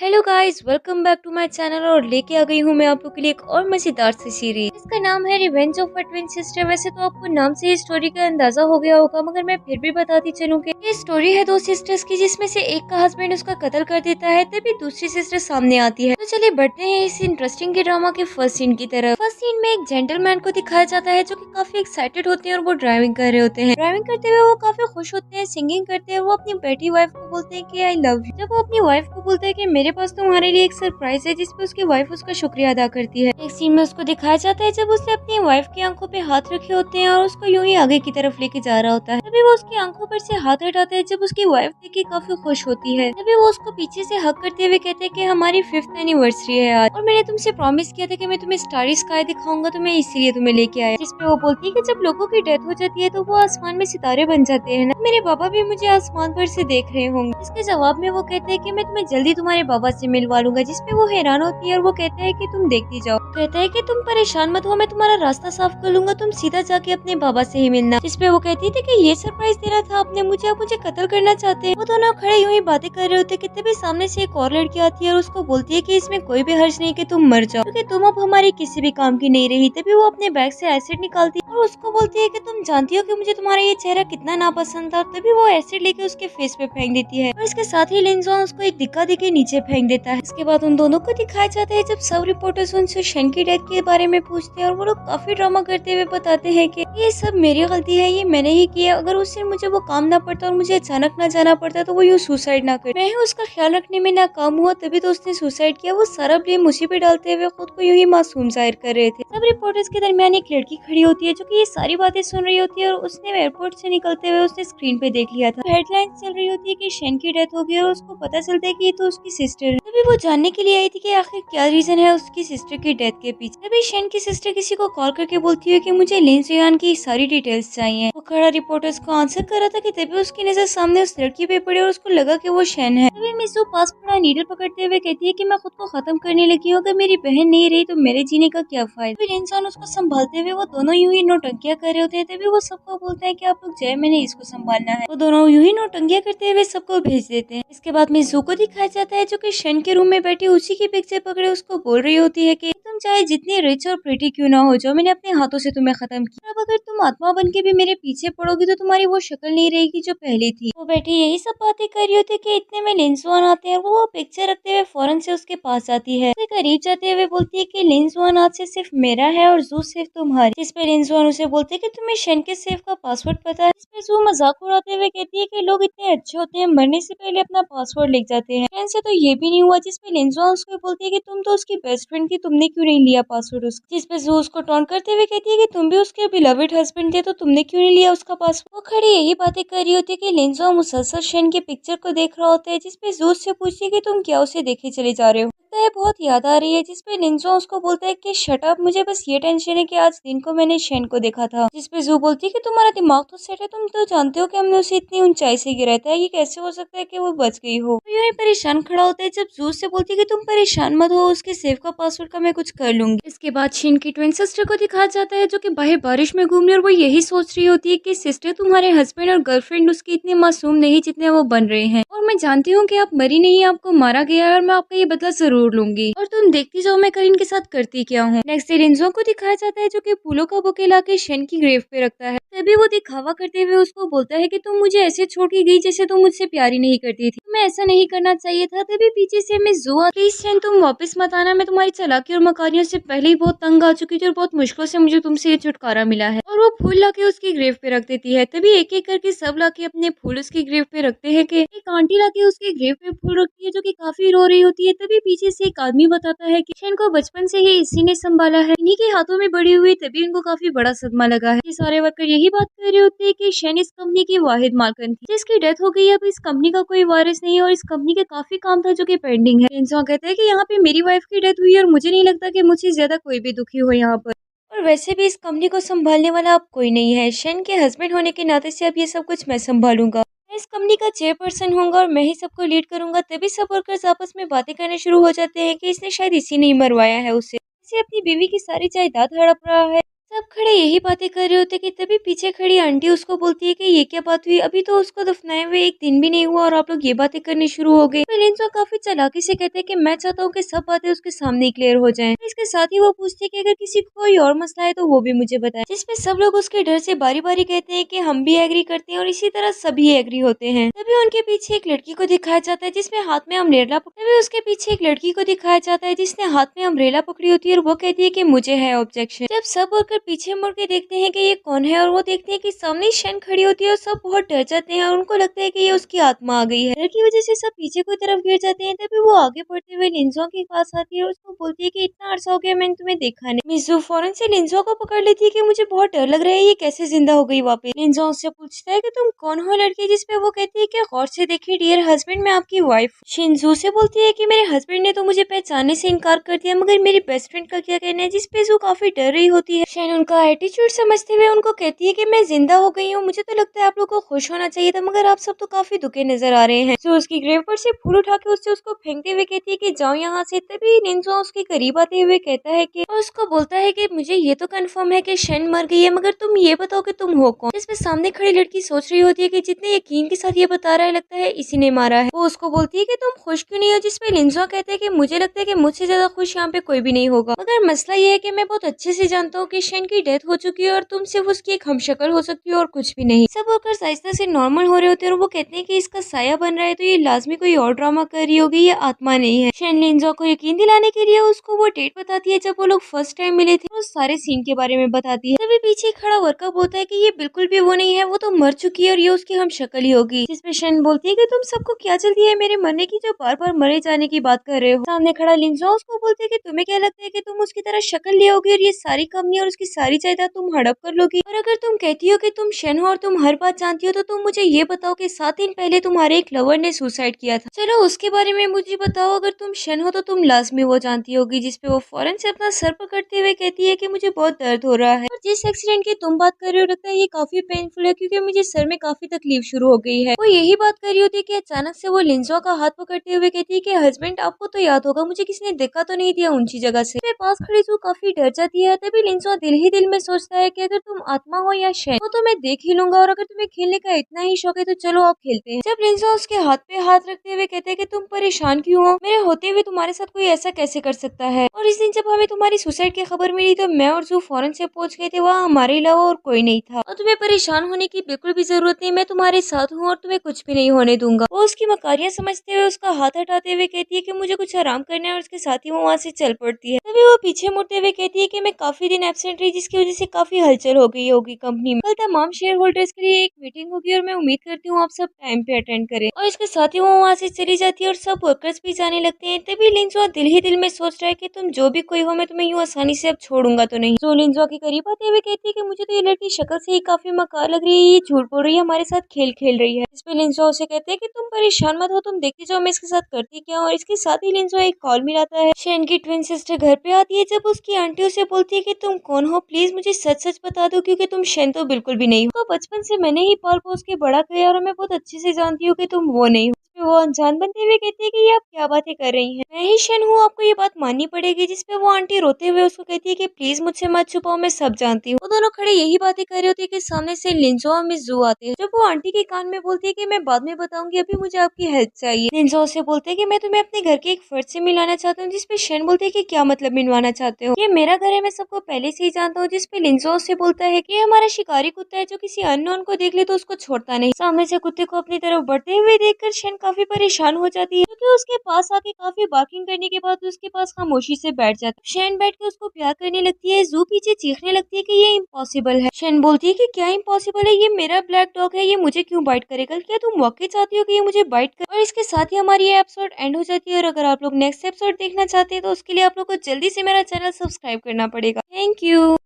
Hello guys, welcome back to my channel. और लेके आ गई हूँ मैं आप लोग के लिए एक और मजेदार सी सीरीज। इसका नाम है revenge of a twin sister. वैसे तो आपको नाम से ही स्टोरी का अंदाजा हो गया होगा, मगर मैं फिर भी बताती चलूं कि ये स्टोरी है दो सिस्टर्स की, जिसमें से एक का हस्बैंड उसका कत्ल कर देता है, तभी दूसरी सिस्टर सामने आती है। तो चलिए बढ़ते हैं इस इंटरेस्टिंग के ड्रामा के फर्स्ट सीन की तरफ। फर्स्ट सीन में एक जेंटलमैन को दिखाया जाता है जो कि काफी एक्साइटेड होते हैं और वो ड्राइविंग कर रहे होते हैं। ड्राइविंग करते हुए वो काफी खुश होते हैं, सिंगिंग करते हैं। वो अपनी बेटी वाइफ को बोलते हैं कि आई लव यू। जब वो अपनी वाइफ को बोलते हैं कि मेरे पास तुम्हारे लिए एक सरप्राइज है, जिसपे उसकी वाइफ उसका शुक्रिया अदा करती है। एक सीन में उसको दिखाया जाता है जब उसने अपनी वाइफ की आंखों पे हाथ रखे होते हैं और उसको यूं ही आगे की तरफ लेके जा रहा होता है। तभी वो उसकी आंखों पर से हाथ हटाता है। जब उसकी वाइफ देख के काफी खुश होती है, तभी वो उसको पीछे से हक करते हुए कहते हैं कि हमारी 5th एनिवर्सरी है आज, और मैंने तुमसे प्रॉमिस किया था कि मैं तुम्हें स्टारी स्काई दिखाऊंगा, तो मैं इसलिए तुम्हें लेके आया। जिसपे वो बोलती है कि जब लोगों की डेथ हो जाती है तो वो आसमान में सितारे बन जाते हैं ना, मेरे बाबा भी मुझे आसमान पर से देख रहे होंगे। इसके जवाब में वो कहते हैं कि मैं तुम्हें जल्दी तुम्हारे बाबा से मिलवा लूंगा। जिसपे वो हैरान होती है और वो कहता है कि तुम देखती जाओ। कहता है कि तुम परेशान मत हो, मैं तुम्हारा रास्ता साफ कर लूंगा, तुम सीधा जाके अपने बाबा से ही मिलना। जिसपे वो कहती थी कि ये सरप्राइज देना था आपने मुझे, आप मुझे कत्ल करना चाहते हैं। वो दोनों खड़े यूं ही बातें कर रहे होते कि तभी सामने से एक और लड़की आती है और उसको बोलती है कि इसमें कोई भी हर्ज नहीं कि तुम मर जाओ, क्योंकि तुम अब हमारी किसी भी काम की नहीं रही। तभी वो अपने बैग से एसिड निकालती है और उसको बोलती है कि तुम जानती हो कि मुझे तुम्हारा ये चेहरा कितना नापसंद था। तभी वो एसिड लेके उसके फेस पे फेंक देती है और इसके साथ ही लिंजॉन उसको एक दिक्का देके नीचे फेंक देता है। इसके बाद उन दोनों को दिखाया जाता है जब सब रिपोर्टर्स उनसे शन की डेथ के बारे में पूछते हैं और वो लोग काफी ड्रामा करते हुए बताते हैं कि ये सब मेरी गलती है, ये मैंने ही किया। अगर उस दिन मुझे वो काम ना पड़ता और मुझे अचानक ना जाना पड़ता तो वो यूँ सुसाइड ना कर, मैं ही उसका ख्याल रखने में नाकाम हुआ, तभी तो उसने सुसाइड किया। वो सारा ब्लेम उसी पे डालते हुए खुद को यूं ही मासूम जाहिर कर रहे थे। सब रिपोर्टर्स के दरमियान एक लड़की खड़ी होती है जो कि ये सारी बातें सुन रही होती है और उसने एयरपोर्ट से निकलते हुए उसने स्क्रीन पे देख लिया था। हेडलाइन चल रही होती है कि शन की डेथ हो गई और उसको पता चलता है कि ये तो उसकी सिस्टर है। तभी वो जानने के लिए आई थी कि आखिर क्या रीजन है उसकी सिस्टर की डेथ के पीछे। तभी शन की सिस्टर किसी को कॉल करके बोलती है कि मुझे लिन जियान की सारी डिटेल्स चाहिए। वो खड़ा रिपोर्टर्स को आंसर कर रहा था कि तभी उसकी नजर सामने उस लड़की पे पड़ी और उसको लगा कि वो शन है। तभी मिसू पास पड़ा नीडल पकड़ते हुए कहती है कि मैं खुद को खत्म करने लगी हूँ, अगर मेरी बहन नहीं रही तो मेरे जीने का क्या फायदा। फिर इंसान उसको संभालते हुए वो दोनों यूं ही नौटंकियां कर रहे होते हैं। तभी वो सबको बोलते हैं कि आप लोग जाए, मैंने इसको संभालना है। वो दोनों यूं ही नौटंकियां करते हुए सबको भेज देते हैं। इसके बाद मिसू को दिखाया जाता है जो कि शन के रूम में बैठी उसी की पिक्चर पकड़े उसको बोल रही होती है कि तुम चाहे जितनी रिच और प्रिटी क्यों ना हो जाओ, मैंने अपने हाथों से तुम्हें खत्म किया। अब अगर तुम आत्मा बन के भी मेरे पीछे पड़ोगी तो तुम्हारी वो शक्ल नहीं रहेगी जो पहले थी। वो बैठी यही सब बातें कर रही होती है कि इतने में लिंसवान आते हैं। वो पिक्चर रखते हुए फौरन से उसके पास आती है, उसके करीब जाते हुए बोलती है कि लिंसवान आज से सिर्फ मेरा है और जू सिर्फ तुम्हारी। जिस पे लिंसवान उसे बोलते है कि तुम्हें शन के सेफ का पासवर्ड पता है। इस पे जू मजाक उड़ाते हुए कहती है कि लोग इतने अच्छे होते हैं, मरने से पहले अपना पासवर्ड लिख जाते हैं, शन से तो ये भी नहीं हुआ। जिस पे लिंसवान उसको बोलती है कि तुम तो उसकी बेस्ट फ्रेंड थी, तुमने क्यों नहीं लिया पासवर्ड उसका। जिस पे जू उसको टॉन्ट करते हुए कहती है कि तुम भी उसके बिलवेड हस्बैंड थे, तो तुमने क्यों नहीं लिया उसका पासवर्ड। वो खड़ी यही बातें कर रही होती है कि लिंसवान मुसलसल शन के पिक्चर को देख रहा होता है। जिसपे जू से पूछती है कि तुम क्या उसे देखे चले जा रहे हो, लगता है बहुत याद आ रही है। जिसपे लिंसवान उसको बोलता है कि शट अप, मुझे बस ये टेंशन है कि आज दिन को मैंने शन को देखा था। जिसपे जू बोलती है कि तुम्हारा दिमाग तो सेट है, तुम तो जानते हो कि हमने उसे इतनी ऊंचाई से गिराया था, ये कैसे हो सकता है कि वो बच गई हो। तो यूं ही परेशान खड़ा होता है जब जू से बोलती है कि तुम परेशान मत हो, उसके सेफ का पासवर्ड का मैं कुछ कर लूंगी। इसके बाद शन की ट्विन सिस्टर को दिखाया जाता है जो कि बाहर बारिश में घूम रही है और वो यही सोच रही होती है कि सिस्टर तुम्हारे हस्बैंड और गर्लफ्रेंड उसकी इतने मासूम नहीं जितने वो बन रहे हैं, और मैं जानती हूँ कि आप मरी नहीं, आपको मारा गया है और मैं आपका ये बदला जरूर लूंगी, और तुम देखती जाओ मैं करीन के साथ करती क्या हूँ। नेक्स्ट डे रिंजो को दिखाया जाता है जो कि फूलों का बुके लाके शन की ग्रेव पे रखता है। तभी वो दिखावा करते हुए उसको बोलता है कि तुम मुझे ऐसे छोड़ के गई जैसे तुम मुझसे प्यारी नहीं करती थी, तुम्हें ऐसा नहीं करना चाहिए था। तभी पीछे से मिस जुआ, प्लीज शन तुम वापस मत आना, मैं तुम्हारी चालाकी और मकारियों से पहले ही बहुत तंग आ चुकी थी और बहुत मुश्किल से मुझे तुमसे ये छुटकारा मिला है। और वो फूल लाके उसकी ग्रेव पे रख देती है। तभी एक एक करके सब लाके अपने फूल उसकी ग्रेव पे रखते हैं कि एक आंटी लाके उसके ग्रेव पे फूल रखती है जो कि काफी रो रही होती है। तभी पीछे से एक आदमी बताता है कि शन को बचपन से ही इसी ने संभाला है, इन्हीं के हाथों में बड़ी हुई, तभी उनको काफी बड़ा सदमा लगा है। ये सारे वर्कर यही बात कर रहे होते हैं कि शन इस कंपनी की वाहिद मालकिन थी, जिसकी डेथ हो गई है। अब इस कंपनी का कोई वारिस नहीं है और इस कंपनी के काफी काम था जो कि पेंडिंग है। इंसान कहता है कि यहाँ पे मेरी वाइफ की डेथ हुई है और मुझे नहीं लगता कि मुझसे ज्यादा कोई भी दुखी हो यहाँ पर, और वैसे भी इस कंपनी को संभालने वाला अब कोई नहीं है। शन के हस्बैंड होने के नाते से अब ये सब कुछ मैं संभालूंगा, मैं इस कंपनी का चेयरपर्सन होऊंगा और मैं ही सबको लीड करूंगा। तभी सब वर्कर्स आपस में बातें करने शुरू हो जाते हैं कि इसने शायद इसी नहीं मरवाया है उसे, इसे अपनी बीवी की सारी जायदाद हड़प रहा है। सब खड़े यही बातें कर रहे होते कि तभी पीछे खड़ी आंटी उसको बोलती है कि ये क्या बात हुई, अभी तो उसको दफनाए हुए एक दिन भी नहीं हुआ और आप लोग ये बातें करनी शुरू हो गई। लिंजो काफी चालाकी से कहते हैं कि मैं चाहता हूँ कि सब बातें उसके सामने क्लियर हो जाएं। इसके साथ ही वो पूछती है कि अगर किसी को कोई और मसला है तो वो भी मुझे बताए, जिसपे सब लोग उसके डर से बारी बारी कहते हैं कि हम भी एग्री करते हैं और इसी तरह सभी एग्री होते हैं। तभी उनके पीछे एक लड़की को दिखाया जाता है जिसमें हाथ में अम्ब्रेला तभी उसके पीछे एक लड़की को दिखाया जाता है जिसने हाथ में अम्ब्रेला पकड़ी होती है और वो कहती है कि मुझे है ऑब्जेक्शन। जब सब वर्कर पीछे मुड़ के देखते हैं कि ये कौन है और वो देखते हैं कि सामने शन खड़ी होती है और सब बहुत डर जाते हैं और उनको लगता है कि ये उसकी आत्मा आ गई है। डर की वजह से सब पीछे की तरफ गिर जाते हैं। तभी वो आगे बढ़ते हुए लिंजो के पास आती है और उसको बोलती है कि इतना अरसा हो गया मैंने तुम्हें देखा नहीं। मिज़ू फौरन से लिंजो को पकड़ लेती है कि मुझे बहुत डर लग रहा है, ये कैसे जिंदा हो गई वापस। लिंजो उससे पूछता है कि तुम कौन हो लड़की, जिसपे वो कहती है कि गौर से देखिए डियर हस्बैंड, मैं आपकी वाइफ। शिनजू से बोलती है कि मेरे हस्बैंड ने तो मुझे पहचानने से इनकार कर दिया, मगर मेरी बेस्ट फ्रेंड का क्या कहना है, जिसपे जू काफी डर रही होती है। शैन उनका एटीट्यूड समझते हुए उनको कहती है कि मैं जिंदा हो गई हूँ, मुझे तो लगता है आप लोगों को खुश होना चाहिए था, मगर आप सब तो काफी दुखे नजर आ रहे हैं। जो उसकी ग्रेव पर से फूल उठा के उससे उसको फेंकते हुए कहती है कि जाओ यहाँ से। तभी निंजो उसके करीब आते हुए कहता है कि और उसको बोलता है कि मुझे ये तो कंफर्म है कि शैन मर गई है, मगर तुम ये बताओ कि तुम हो कौन। इसमें सामने खड़ी लड़की सोच रही होती है कि जितने यकीन के साथ ये बता रहा है लगता है इसी ने मारा है। वो उसको बोलती है कि तुम खुश क्यों नहीं हो, जिसपे लिंजो कहते हैं कि मुझे लगता है कि मुझसे ज्यादा खुश यहाँ पे कोई भी नहीं होगा, मगर मसला ये है कि मैं बहुत अच्छे से जानता हूँ कि शैन की डेथ हो चुकी है और तुम सिर्फ उसकी एक हमशक्ल हो सकती हो और कुछ भी नहीं। सब वर्कर्स आहिस्ता से नॉर्मल हो रहे होते हैं और वो कहते हैं कि इसका साया बन रहा है तो ये लाजमी कोई और ड्रामा कर रही होगी, ये आत्मा नहीं है। शैन लिंजो को यकीन दिलाने के लिए उसको वो डेट बताती है जब वो लोग फर्स्ट टाइम मिले थे, उस सारे सीन के बारे में बताती है। तभी पीछे खड़ा वर्कर बोलता है कि ये बिल्कुल भी वो नहीं है, वो तो मर चुकी है और ये उसकी हमशक्ल ही होगी। जिसपे शैन बोलती है कि तुम सबको क्या जल्दी है मेरे मरने की, जो बार बार मरे जाने की बात कर रहे हो। सामने खड़ा लिंजो उसको बोलते है कि तुम्हें क्या लगता है कि तुम उसकी तरह शक्ल ले होगी और ये सारी कंपनी और उसकी सारी जायदाद तुम हड़प कर लोगी, और अगर तुम कहती हो कि तुम शैन हो और तुम हर बात जानती हो तो तुम मुझे ये बताओ कि 7 दिन पहले तुम्हारे एक लवर ने सुसाइड किया था, चलो उसके बारे में मुझे बताओ, अगर तुम शैन हो तो तुम लाजमी वो जानती होगी। जिसपे वो फौरन से अपना सर पकड़ते हुए कहती है कि मुझे बहुत दर्द हो रहा है और जिस एक्सीडेंट की तुम बात कर रहे हो लगता है ये काफी पेनफुल है क्योंकि मुझे सर में काफी तकलीफ शुरू हो गई है। वो यही बात कर रही होती है कि अचानक से वो लिंजो का हाथ पकड़ते हुए कहती है कि हस्बैंड आपको तो याद होगा मुझे किसी ने देखा तो नहीं दिया ऊंची जगह से। मेरे पास खड़ी जो काफी डर जाती है। तभी लिंजो दिल ही दिल में सोचता है कि अगर तुम आत्मा हो या शैन हो तो मैं देख ही लूंगा, और अगर तुम्हें खेलने का इतना ही शौक है तो चलो आप खेलते हैं। जब लिंजो उसके हाथ पे हाथ रखते हुए कहते हैं कि तुम परेशान क्यों हो, मेरे होते हुए तुम्हारे साथ कोई ऐसा कैसे कर सकता है। और इस दिन जब हमें तुम्हारी सुसाइड की खबर मिली तो मैं और जू फौरन से पहुंच गए थे, वहाँ हमारे अलावा और कोई नहीं था, और तुम्हें परेशान होने की बिल्कुल भी जरूरत नहीं, मैं तुम्हारे साथ हूँ और तुम्हें कुछ भी नहीं होने दूंगा। वो उसकी मकारियां समझते हुए उसका हाथ हटाते हुए कहती है कि मुझे कुछ आराम करना है, और उसके साथ ही वो वहाँ से चल पड़ती है। तभी वो पीछे मुड़ते हुए कहती है कि मैं काफी दिन एब्सेंट रही जिसकी वजह से काफी हलचल हो गई होगी कंपनी में, कल तमाम शेयर होल्डर्स के लिए एक मीटिंग होगी और मैं उम्मीद करती हूँ आप सब टाइम पे अटेंड करें। और इसके साथ ही वो वहाँ से चली जाती है और सब वर्कर्स भी जाने लगते हैं। तभी लिंजो दिल ही दिल में सोच रहा है कि तुम जो भी कोई हो मैं तुम्हें यूँ आसानी से अब छोड़ूंगा तो नहीं। जो लिंजो के करीब आते हुए कहती है कि मुझे तो ये लड़की शक्ल से ही काफी मकार लग रही है, ये झूठ बोल रही है, हमारे साथ खेल खेल रही है। इस पे लिंजो उसे कहते हैं कि तुम परेशान मत हो, तुम देखते जाओ मैं इसके साथ करती क्या हूँ। और इसके साथ ही लिंजो एक कॉल मिलाता है। शैन की ट्विन सिस्टर घर पे आती है जब उसकी आंटी उसे बोलती है कि तुम कौन हो, प्लीज मुझे सच सच बता दो क्योंकि तुम शैन तो बिल्कुल भी नहीं हो, तो बचपन से मैंने ही पाल पोस के बड़ा किया और मैं बहुत अच्छे से जानती हूँ कि तुम वो नहीं हो। वो अनजान बनते हुए कहती है कि ये आप क्या बातें कर रही हैं, मैं ही शैन हूँ, आपको ये बात माननी पड़ेगी। जिसपे वो आंटी रोते हुए उसको कहती है कि प्लीज मुझसे मत छुपाओ, मैं सब जानती हूँ। वो दोनों खड़े यही बातें कर रही होती है कि सामने से लिंजो और मिस जू आते हैं। जब वो आंटी के कान में बोलती है कि मैं बाद में बताऊंगी, अभी मुझे आपकी हेल्प चाहिए। लिंजो से बोलते है कि मैं तुम्हें अपने घर के एक फर्द से मिलाना चाहता हूँ। जिसपे शैन बोलते है कि क्या मतलब मिलवाना चाहते हो, ये मेरा घर है, मैं सबको पहले से ही जानता हूँ। जिसपे लिंजो से बोलता है कि हमारा शिकारी कुत्ता है जो किसी अननोन को देख ले तो उसको छोड़ता नहीं। सामने से कुत्ते को अपनी तरफ बढ़ते हुए देखकर शैन काफी परेशान हो जाती है क्योंकि उसके पास आके काफी बार्किंग करने के बाद उसके पास खामोशी से बैठ जाता है। शैन बैठ के उसको प्यार करने लगती है। जू पीछे चीखने लगती है कि ये इम्पॉसिबल है। शैन बोलती है कि क्या इम्पॉसिबल है, ये मेरा ब्लैक डॉग है, ये मुझे क्यों बाइट करेगा, क्या तुम वाकई चाहती हो कि ये मुझे बाइट करे। और इसके साथ ही हमारी ये एपिसोड एंड हो जाती है। और अगर आप लोग नेक्स्ट एपिसोड देखना चाहते हैं तो उसके लिए आप लोग को जल्दी से मेरा चैनल सब्सक्राइब करना पड़ेगा। Thank you.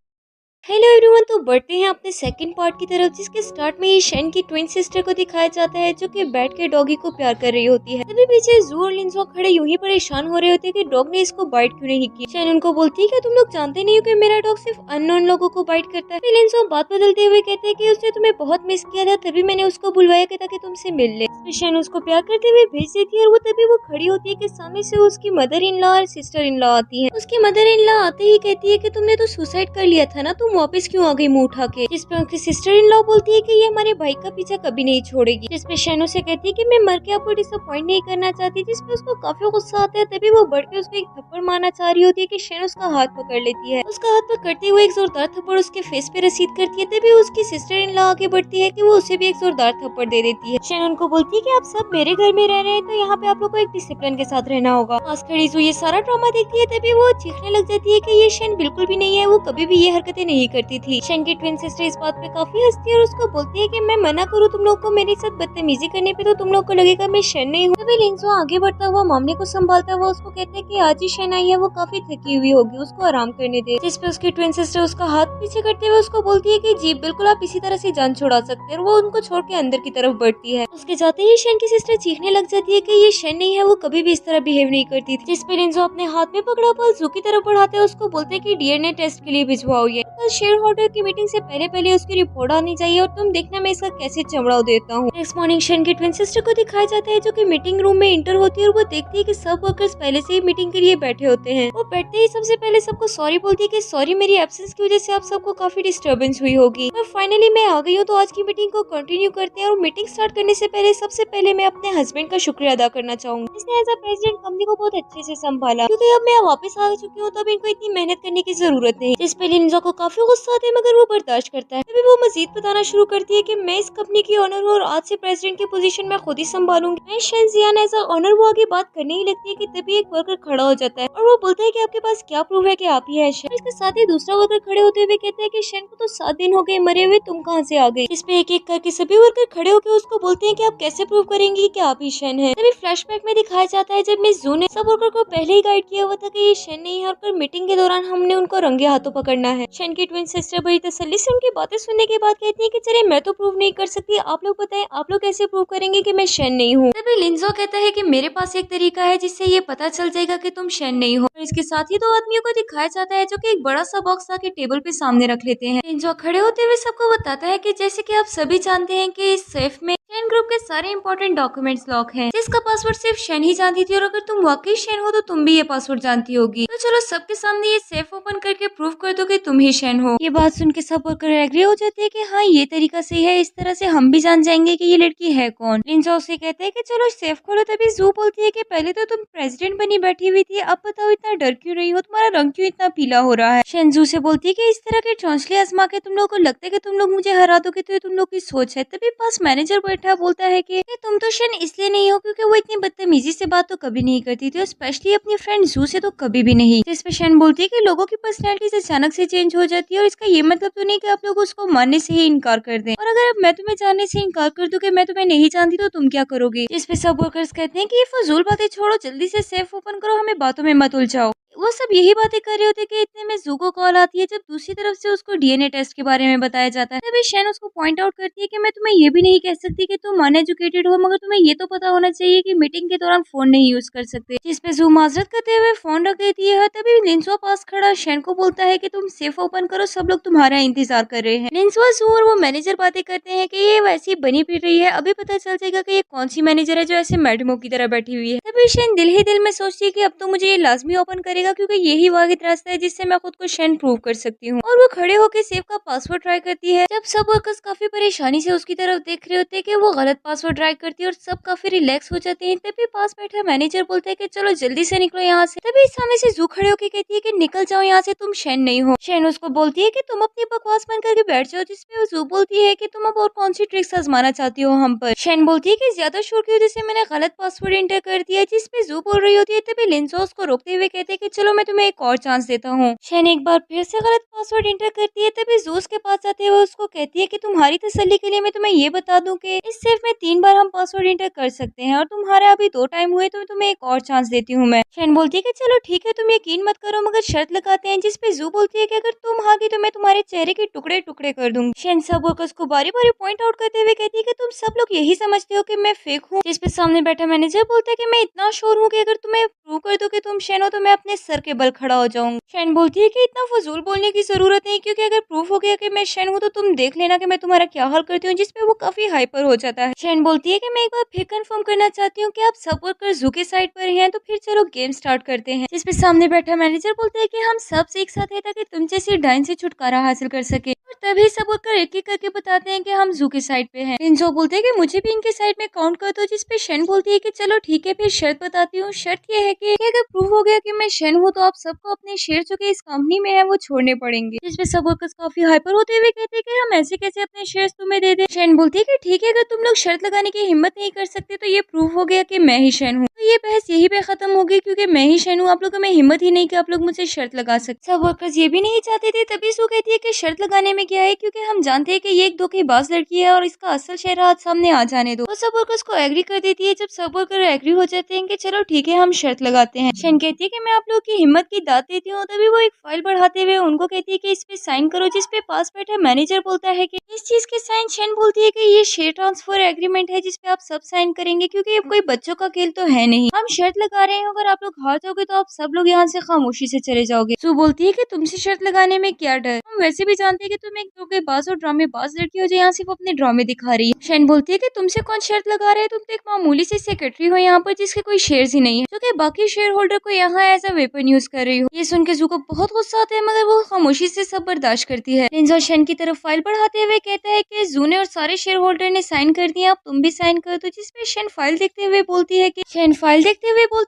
हेलो एवरीवन, तो बढ़ते हैं अपने सेकंड पार्ट की तरफ, जिसके स्टार्ट में ही शैन की ट्विन सिस्टर को दिखाया जाता है जो कि बैठ के डॉगी को प्यार कर रही होती है। तभी पीछे जू और लिंजो खड़े यूं ही परेशान हो रहे होते हैं कि डॉग ने इसको बाइट क्यों नहीं की। शैन उनको बोलती है कि तुम लोग जानते नहीं हो कि मेरा डॉग सिर्फ अननोन लोगों को बाइट करता है। फिर लिंजो बात बदलते हुए कहते हैं कि उसने तुम्हें बहुत मिस किया था, तभी मैंने उसको बुलवाया कि ताकि तुमसे मिल ले। शैन उसको प्यार करते हुए भेज देती है और वो तभी वो खड़ी होती है कि सामने से उसकी मदर इन लॉ और सिस्टर इन लॉ आती है। उसकी मदर इन लॉ आते ही कहती है कि तुमने तो सुसाइड कर लिया था ना, तुम तुम वापस क्यों आ गई मुंह उठा के। जिसपे उनकी सिस्टर इन लॉ बोलती है कि ये हमारे भाई का पीछा कभी नहीं छोड़ेगी। जिसपे शेन उसे कहती है कि मैं मर के आपको डिसअपॉइंट नहीं करना चाहती। जिसपे उसको काफी गुस्सा आता है, तभी वो बढ़ के उसको एक थप्पड़ मारना चाह रही होती है कि शेन उसका हाथ पकड़ लेती है। उसका हाथ पकड़ते हुए एक जोरदार थप्पड़ उसके फेस पे रसीद करती है, तभी उसकी सिस्टर इन लॉ आगे बढ़ती है कि वो उसे भी एक जोरदार थप्पड़ दे देती है। शेन उनको बोलती है कि आप सब मेरे घर में रह रहे हैं, तो यहाँ पे आप लोग को एक डिसिप्लिन के साथ रहना होगा। पास खड़ी जो ये सारा ड्रामा देखती है, तभी वो चीखने लग जाती है कि ये शेन बिल्कुल भी नहीं है, वो कभी भी ये हरकतें नहीं करती थी। शेन की ट्विन सिस्टर इस बात पे काफी हंसती है और उसको बोलती है कि मैं मना करूँ तुम लोग को मेरे साथ बदतमीजी करने पे, तो तुम लोग को लगेगा मैं शेन नहीं हूँ। तभी लिंजो आगे बढ़ता हुआ मामले को संभालता हुआ उसको कहते हैं कि आज ही शेन आई है, वो काफी थकी हुई होगी, उसको आराम करने दे। जिसपे उसकी ट्विन सिस्टर उसका हाथ पीछे करते हुए उसको बोलती है कि जी बिल्कुल आप इसी तरह से जान छुड़ा सकते हैं, और वो उनको छोड़ के अंदर की तरफ बढ़ती है। उसके जाते ही शेन की सिस्टर चीखने लग जाती है कि ये शेन नहीं है, वो कभी भी इस तरह बिहेव नहीं करती थी। जिसपे लिंजो अपने हाथ में पकड़ा पल जू की तरफ बढ़ाते हैं, उसको बोलते हैं कि डीएनए टेस्ट के लिए भिजवाओ। ये कल शेयर होल्डर की मीटिंग से पहले उसकी रिपोर्ट आनी चाहिए, और तुम देखना मैं इसका कैसे चमड़ा देता हूँ। नेक्स्ट मॉर्निंग शेन की ट्विन सिस्टर को दिखाया जाता है जो कि मीटिंग रूम में इंटर होती है, और वो देखती है कि सब वर्कर्स पहले से ही मीटिंग के लिए बैठे होते हैं। वो बैठते ही सबसे पहले सबको सॉरी बोलती है कि सॉरी मेरी एब्सेंस की वजह से आप सबको काफी डिस्टर्बेंस हुई होगी, और फाइनली मैं आ गई हूँ, तो आज की मीटिंग को कंटिन्यू करते हैं। और मीटिंग स्टार्ट करने से पहले सबसे पहले मैं अपने हस्बैंड का शुक्रिया अदा करना चाहूंगी, इसने एज अ प्रेसिडेंट कंपनी को बहुत अच्छे से संभाला, क्योंकि अब मैं वापस आ चुकी हूँ, तब इनको इतनी मेहनत करने की जरूरत नहीं। जिस पे लिंजा को काफी गुस्सा आता है, मगर वो बर्दाश्त करता है। तभी वो मजीद बताना शुरू करती है कि मैं इस कंपनी की ऑनर हूँ, और आज से प्रेसिडेंट की पोजीशन मैं खुद ही संभालूंगी। मैं Shen Jian as a owner, वो आगे बात करने ही लगती है कि तभी एक वर्कर खड़ा हो जाता है, और वो बोलता है कि आपके पास क्या प्रूफ है कि आप ही है शेन। इसके साथ ही दूसरा वर्कर खड़े होते हुए कहते हैं कि शेन को तो 7 दिन हो गए मरे हुए, तुम कहाँ से आ गई। इस पे एक एक करके सभी वर्कर खड़े होकर उसको बोलते हैं कि आप कैसे प्रूव करेंगी कि आप ही शेन है। तभी फ्लैशबैक में दिखाया जाता है जब मिस जू ने सब वर्कर को पहले ही गाइड किया हुआ था कि ये शेन नहीं है, और मीटिंग के दौरान हमने उनको रंगे हाथों पकड़ना है। शेन की ट्विन सिस्टर बड़ी तसल्ली से उनकी बातें सुनने के बाद कहती है कि चले मैं तो प्रूव नहीं कर सकती, आप लोग बताएं आप लोग कैसे प्रूव करेंगे कि मैं शेन नहीं हूँ। तभी लिंजो कहता है कि मेरे पास एक तरीका है जिससे ये पता चल जाएगा कि तुम शेन नहीं हो। और इसके साथ ही 2 आदमियों को दिखाया जाता है जो कि एक बड़ा सा बॉक्स आके टेबल पे सामने रख लेते हैं। लिंजो खड़े होते हुए सबको बताता है कि जैसे कि आप सभी जानते हैं कि इस सेफ में शेन ग्रुप के सारे इंपॉर्टेंट डॉक्यूमेंट्स लॉक हैं, जिसका पासवर्ड सिर्फ शेन ही जानती थी, और अगर तुम वाकई शेन हो तो तुम भी ये पासवर्ड जानती होगी। तो चलो सबके सामने ये सेफ ओपन करके प्रूव कर दो कि तुम ही शेन हो। ये बात सुन के सब वर्कर एग्री हो जाते हैं कि हाँ ये तरीका सही है, इस तरह से हम भी जान जाएंगे कि ये लड़की है कौन। लिंजा उसे कहते हैं कि चलो सेफ खोलो। तभी जू बोलती है कि पहले तो तुम प्रेसिडेंट बनी बैठी हुई थी, अब बताओ इतना डर क्यों रही हो, तुम्हारा रंग क्यों इतना पीला हो रहा है। शेन जू से बोलती है कि इस तरह के चौंसले आजमा के तुम लोग को लगता है कि तुम लोग मुझे हरा दोगे, तो ये तुम लोग की सोच है। तभी पास मैनेजर बैठा बोलता है कि तुम तो शेन इसलिए नहीं हो क्योंकि वो इतनी बदतमीजी से बात तो कभी नहीं करती थी, और स्पेशली अपनी फ्रेंड जू से तो कभी भी नहीं। जिस पे शेन बोलती है कि लोगों की पर्सनैलिटी अचानक से चेंज हो जाती है, और इसका ये मतलब तो नहीं कि आप लोग उसको मानने से ही इनकार कर दें, और अगर मैं तुम्हें जानने से इनकार कर दूं कि मैं तुम्हें नहीं जानती, तो तुम क्या करोगे। इस पे सब वर्कर्स कहते हैं कि ये फजूल बातें छोड़ो, जल्दी से सेफ ओपन करो, हमें बातों में मत उलझाओ। वो सब यही बातें कर रहे होते कि इतने में जू को कॉल आती है, जब दूसरी तरफ से उसको डीएनए टेस्ट के बारे में बताया जाता है। तभी शेन उसको पॉइंट आउट करती है कि मैं तुम्हें ये भी नहीं कह सकती कि तुम अनएजुकेटेड हो, मगर तुम्हें ये तो पता होना चाहिए कि मीटिंग के दौरान फोन नहीं यूज कर सकते। जिस पे जू माजरत करते हुए फोन रख देती है। तभी लिंसुआ पास खड़ा शेन को बोलता है कि तुम सेफ ओपन करो, सब लोग तुम्हारा इंतजार कर रहे हैं। लिंसुआ, जू और वो मैनेजर बातें करते हैं कि ये वैसी बनी फिर रही है, अभी पता चल जाएगा कि ये कौन सी मैनेजर है जो ऐसे मैडमों की तरह बैठी हुई है। तभी शेन दिल ही दिल में सोचती है कि अब तो मुझे ये लाजमी ओपन करेगा, क्योंकि यही वाहिद रास्ता है जिससे मैं खुद को शेन प्रूव कर सकती हूँ। और वो खड़े होकर सेफ का पासवर्ड ट्राई करती है। जब सब वर्कर्स काफी परेशानी से उसकी तरफ देख रहे होते हैं कि वो गलत पासवर्ड ट्राई करती है, और सब काफी रिलैक्स हो जाते हैं। तभी पास बैठा मैनेजर बोलता है कि चलो जल्दी से निकलो यहाँ से। तभी सामने से जू खड़े होकर कहती है कि निकल जाओ यहाँ से, तुम शेन नहीं हो। शेन उसको बोलती है कि तुम अपनी बकवास बंद करके बैठ जाओ। जिसपे वो जू बोलती है कि तुम अब और कौन सी ट्रिक्स आजमाना चाहती हो हम पर। शेन बोलती है कि ज्यादा शोर की वजह से मैंने गलत पासवर्ड एंटर कर दिया। जिसपे जू बोल रही होती है। तभी लिंसो को रोकते हुए कहते हैं कि चलो मैं तुम्हें एक और चांस देता हूँ। शेन एक बार फिर से गलत पासवर्ड एंटर करती है। तभी जूस के पास आते हुए उसको कहती है कि तुम्हारी तसल्ली के लिए मैं तुम्हें ये बता दूं कि इस सेफ में 3 बार हम पासवर्ड एंटर कर सकते हैं, और तुम्हारे अभी 2 टाइम हुए, तो तुम्हें एक और चांस देती हूँ मैं। शेन बोलती है कि चलो ठीक है, तुम यकीन मत करो, मगर शर्त लगाते हैं। जिसपे जू बोलती है कि अगर तुम हारी तो मैं तुम्हारे चेहरे के टुकड़े टुकड़े कर दूंगी। शेन सब वर्कर्स को बारी बारी पॉइंट आउट करते हुए कहती है कि तुम सब लोग यही समझते हो कि मैं फेक हूँ। जिसपे सामने बैठा मैनेजर बोलता है कि मैं इतना श्योर हूँ कि अगर तुम्हें प्रूव कर दो कि तुम शेन हो, तो मैं अपने सर सर के बल खड़ा हो जाऊंगी। शैन बोलती है कि इतना फजूल बोलने की जरूरत नहीं, क्योंकि अगर प्रूफ हो गया कि मैं शैन हूँ तो तुम देख लेना कि मैं तुम्हारा क्या हाल करती हूँ, जिसपे वो काफी हाइपर हो जाता है। शैन बोलती है कि मैं एक बार फिर कंफर्म करना चाहती हूँ कि आप सब वर्कर जू के साइड पर हैं, तो फिर चलो गेम स्टार्ट करते हैं। जिसपे सामने बैठा मैनेजर बोलता है कि हम सब एक साथ हैं ताकि तुम जैसी डायन से छुटकारा हासिल कर सके। और तभी सब वर्कर एक एक करके बताते हैं कि हम जू के साइड पे हैं। लिंजो बोलते हैं कि मुझे भी इनके साइड में काउंट कर दो, जिसपे शैन बोलती है कि चलो ठीक है, फिर शर्त बताती हूँ। शर्त ये है कि अगर प्रूव हो गया कि मैं शैन हूँ तो आप सबको अपने शेयर जो कि इस कंपनी में है वो छोड़ने पड़ेंगे। जिसपे सब वर्कर्स काफी हाइपर होते हुए कहते हैं कि हम ऐसे कैसे अपने शेयर्स तुम्हें दे दे। शैन बोलती है कि ठीक है, अगर तुम लोग शर्त लगाने की हिम्मत नहीं कर सकते तो ये प्रूव हो गया कि मैं ही शैन हूँ। तो ये बहस यही पे खत्म होगी, क्योंकि मैं ही शैन हूँ। आप लोगों में हिम्मत ही नहीं कि आप लोग मुझे शर्त लगा सकते। सब वर्कर्स ये भी नहीं चाहते थे। तभी सू कहती है कि शर्त लगाने में क्या है, क्योंकि हम जानते हैं कि ये एक धोखेबाज लड़की है और इसका असल चेहरा आज सामने आ जाने दो। तो सब वर्कर्स को एग्री कर देती है। जब सब वर्कर एग्री हो जाते हैं कि चलो ठीक है हम शर्त लगाते हैं, शैन कहती है कि मैं आप लोग की हिम्मत की दाद देती हूँ। तभी वो एक फाइल बढ़ाते हुए उनको कहती है कि इस पे साइन करो। जिसपे पास बैठा मैनेजर बोलता है कि इस चीज के साइन। शैन बोलती है कि ये शेयर ट्रांसफर एग्रीमेंट है जिसपे आप सब साइन करेंगे, क्योंकि ये कोई बच्चों का खेल तो है नहीं। हम शर्त लगा रहे हैं, अगर आप लोग हार जाओगे तो आप सब लोग यहाँ से खामोशी से चले जाओगे। सू बोलती है कि तुमसे शर्त लगाने में क्या डर, हम वैसे भी जानते हैं कि तुम एक धोखेबाज और ड्रामेबाज लड़की हो जो यहाँ सिर्फ अपने ड्रामे दिखा रही है। शैन बोलती है कि तुमसे कौन शर्त लगा रहा है, तुम तो एक मामूली सी सेक्रेटरी हो यहाँ पर जिसके कोई शेयर ही नहीं है, जो कि बाकी शेयर होल्डर को यहाँ एज अ वेपन यूज कर रही हो। ये सुन के जू को बहुत गुस्सा आता है, मगर वो खामोशी से सब बर्दाश्त करती है। लिंजा शैन की तरफ फाइल बढ़ाते हुए कहता है कि जू ने और सारे शेयर होल्डर ने साइन कर दिया, अब तुम भी साइन कर दो। जिसपे शैन फाइल देखते हुए बोलती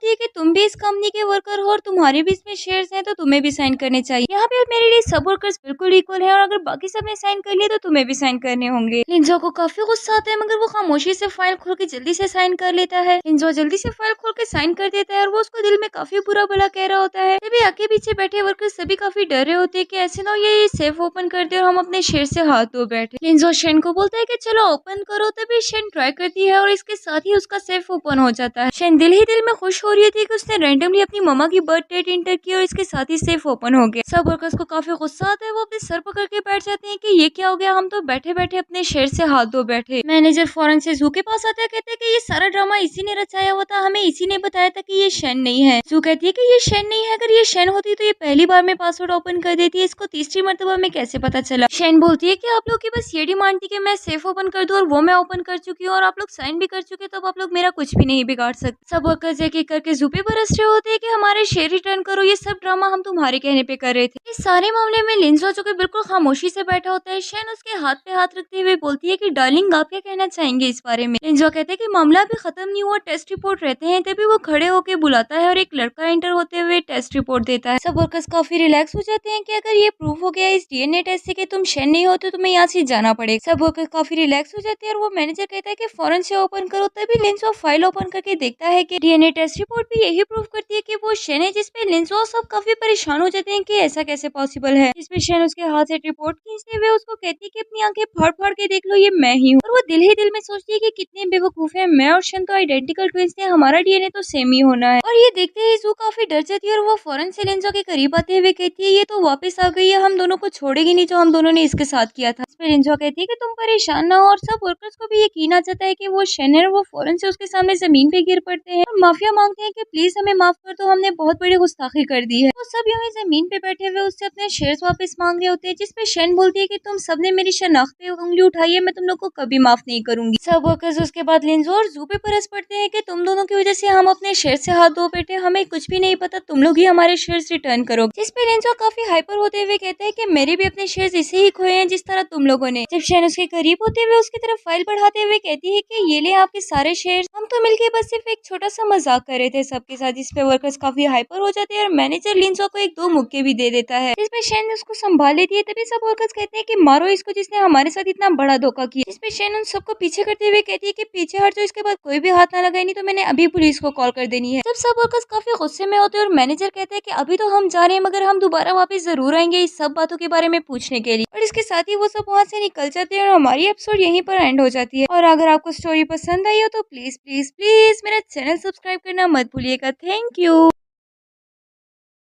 है कि तुम भी इस कंपनी के वर्कर हो और तुम्हारे भी इसमें शेयर्स हैं, तो तुम्हें भी साइन करने चाहिए। यहाँ पे मेरे लिए सब वर्कर्स बिल्कुल इक्वल है, और अगर बाकी सब ने साइन कर लिया तो तुम्हें भी साइन करने होंगे। लिंजा को काफी गुस्सा आता है, मगर वो खामोशी से फाइल खोल के जल्दी से साइन कर लेता है। लिंजा जल्दी से फाइल खोल के साइन कर देता है और वो उसको दिल में काफी बुरा भला कह रहा होता है। तभी आगे पीछे बैठे वर्कर्स सभी काफी डर रहे होते हैं कि ऐसे ना ये सेफ ओपन कर दे और हम अपने शेयर से हाथ धो बैठे। लिंजा शैन को बोलता है कि चलो ओपन करो। तभी शैन ट्राई करती है और इसके साथ ही उसका सेफ ओपन हो जाता है। शैन दिल ही दिल में खुश हो रही थी कि उसने रैंडमली अपनी मम्मा की बर्थ डेट इंटर की और इसके साथ ही सेफ ओपन हो गया। सब वर्कर्स को काफी गुस्सा आता है, वो अपने सर पकड़ के बैठ जाते हैं कि ये क्या हो गया, हम तो बैठे बैठे अपने शेयर से हाथ धो बैठे। मैनेजर फौरन से जू के पास आता है, कहते हैं कि ये सारा ड्रामा इसी ने रचाया हुआ था, हमें इसी ने बताया था कि ये शैन नहीं है। जू कहती है कि ये शैन नहीं है, अगर ये शैन होती तो ये पहली बार में पासवर्ड ओपन कर देती है, इसको तीसरी मर्तबा में कैसे पता चला। शैन बोलती है कि आप लोग की बस ये डिमांड थी कि मैं सेफ ओपन कर दूं, और वो मैं ओपन कर चुकी हूँ और आप लोग साइन भी कर चुके, तो आप लोग मेरा कुछ भी नहीं बिगाड़ सकते। सब वर्कर्स एक एक करके जू पे बरस रहे होते हैं कि हमारे शेयर रिटर्न करो, ये सब ड्रामा हम तुम्हारे कहने पे कर रहे थे। इस सारे मामले में लिंजा जो कि बिल्कुल खामोशी से बैठा होता है, शैन उसके हाथ पे हाथ रखते हुए बोलती है कि डार्लिंग आप क्या कहना चाहेंगे इस बारे में। लिंजा कहते हैं कि मामला अभी खत्म नहीं हुआ, टेस्ट रिपोर्ट रहते हैं। तभी वो खड़े होकर बुलाता है और एक लड़का एंटर होते हुए टेस्ट रिपोर्ट देता है। सब वर्कर्स काफी रिलैक्स हो जाते हैं कि अगर ये प्रूफ हो गया इस डीएनए टेस्ट से कि तुम शैन नहीं हो तो तुम्हें यहाँ से जाना पड़ेगा। सब वर्कर्स काफी रिलैक्स हो जाते हैं और वो मैनेजर कहता है कि फौरन से ओपन करो। तभी लिंजा फाइल ओपन करके देखता है कि डीएनए टेस्ट रिपोर्ट भी यही प्रूफ करती है कि वो शैन है। जिसपे लिंजा सब काफी परेशान हो जाते हैं कि ऐसा कैसे पॉसिबल है। जिसपे शैन उसके हाथ से रिपोर्ट खींचते हुए उसको कहती है कि अपनी आंखें फाड़ फाड़ के देख लो, ये मैं ही हूँ। और वो दिल ही दिल में सोचती है कि कितने बेवकूफ है, मैं और शैन तो आइडेंटिकल ट्विंस थे, हमारा डीएनए तो सेम ही होना है। और ये देखते ही जू काफी डर जाती है और वो फौरन से लिंजा के करीब आते हुए कहती है ये तो वापस आ गई है, हम दोनों को छोड़ेगी नहीं जो हम दोनों ने इसके साथ किया था। इसपे लिंजा कहती है कि तुम परेशान ना हो, और सब वर्कर्स को भी यकीन आ जाता है कि वो शैन है। वो फौरन से उसके सामने जमीन पे गिर पड़ते हैं और माफिया मांगते हैं कि प्लीज हमें माफ कर दो, हमने बहुत बड़ी गुस्ताखी कर दी है। वो सब यूं ही जमीन पे बैठे हुए उससे अपने शेयर्स वापस मांग रहे होते हैं। जिसपे शैन बोलती है कि तुम सबने मेरी शनाख्त पे उंगली उठाई है, मैं तुम लोग को कभी माफ नहीं करूंगी। सब वर्कर्स उसके बाद लिंजा और जू पे परस पड़ते हैं कि तुम दोनों की वजह से हम अपने शेयर से हाथ धो बैठे, हमें कुछ भी नहीं पता, तुम लोग ही हमारे शेयर्स रिटर्न करो। जिसपे लिंजा काफी हाइपर होते हुए कहता है कि मेरे भी अपने शेयर्स इसे ही खोए हैं जिस तरह तुम लोगों ने। जब शैन उसके करीब होते हुए उसकी तरफ फाइल बढ़ाते हुए कहती है कि ये ले आपके सारे शेयर्स, हम तो मिलके बस सिर्फ एक छोटा सा मजाक कर रहे थे सबके साथ। जिसपे वर्कर्स काफी हाइपर हो जाते हैं और मैनेजर लिंजा को एक दो मुक्के भी दे देता है। जिसपे शैन उसको संभाल लेती है। तभी सब वर्कर्स कहते हैं कि मारो इसको जिसने हमारे साथ इतना बड़ा धोखा किया। जिसपे शैन उन सबको पीछे करते हुए कहती है कि पीछे हट जाओ, इसके बाद कोई भी हाथ ना लगाए, नहीं तो मैंने अभी पुलिस को कॉल कर देनी है। जब सब वर्कर्स काफी गुस्से में होते हैं और मैनेजर कहते हैं कि अभी तो हम जा रहे हैं, मगर हम दोबारा वापस जरूर आएंगे इस सब बातों के बारे में पूछने के लिए। और इसके साथ ही वो सब वहाँ से निकल जाते हैं और हमारी एपिसोड यहीं पर एंड हो जाती है। और अगर आपको स्टोरी पसंद आई हो तो प्लीज प्लीज प्लीज मेरा चैनल सब्सक्राइब करना मत भूलिएगा। Thank you.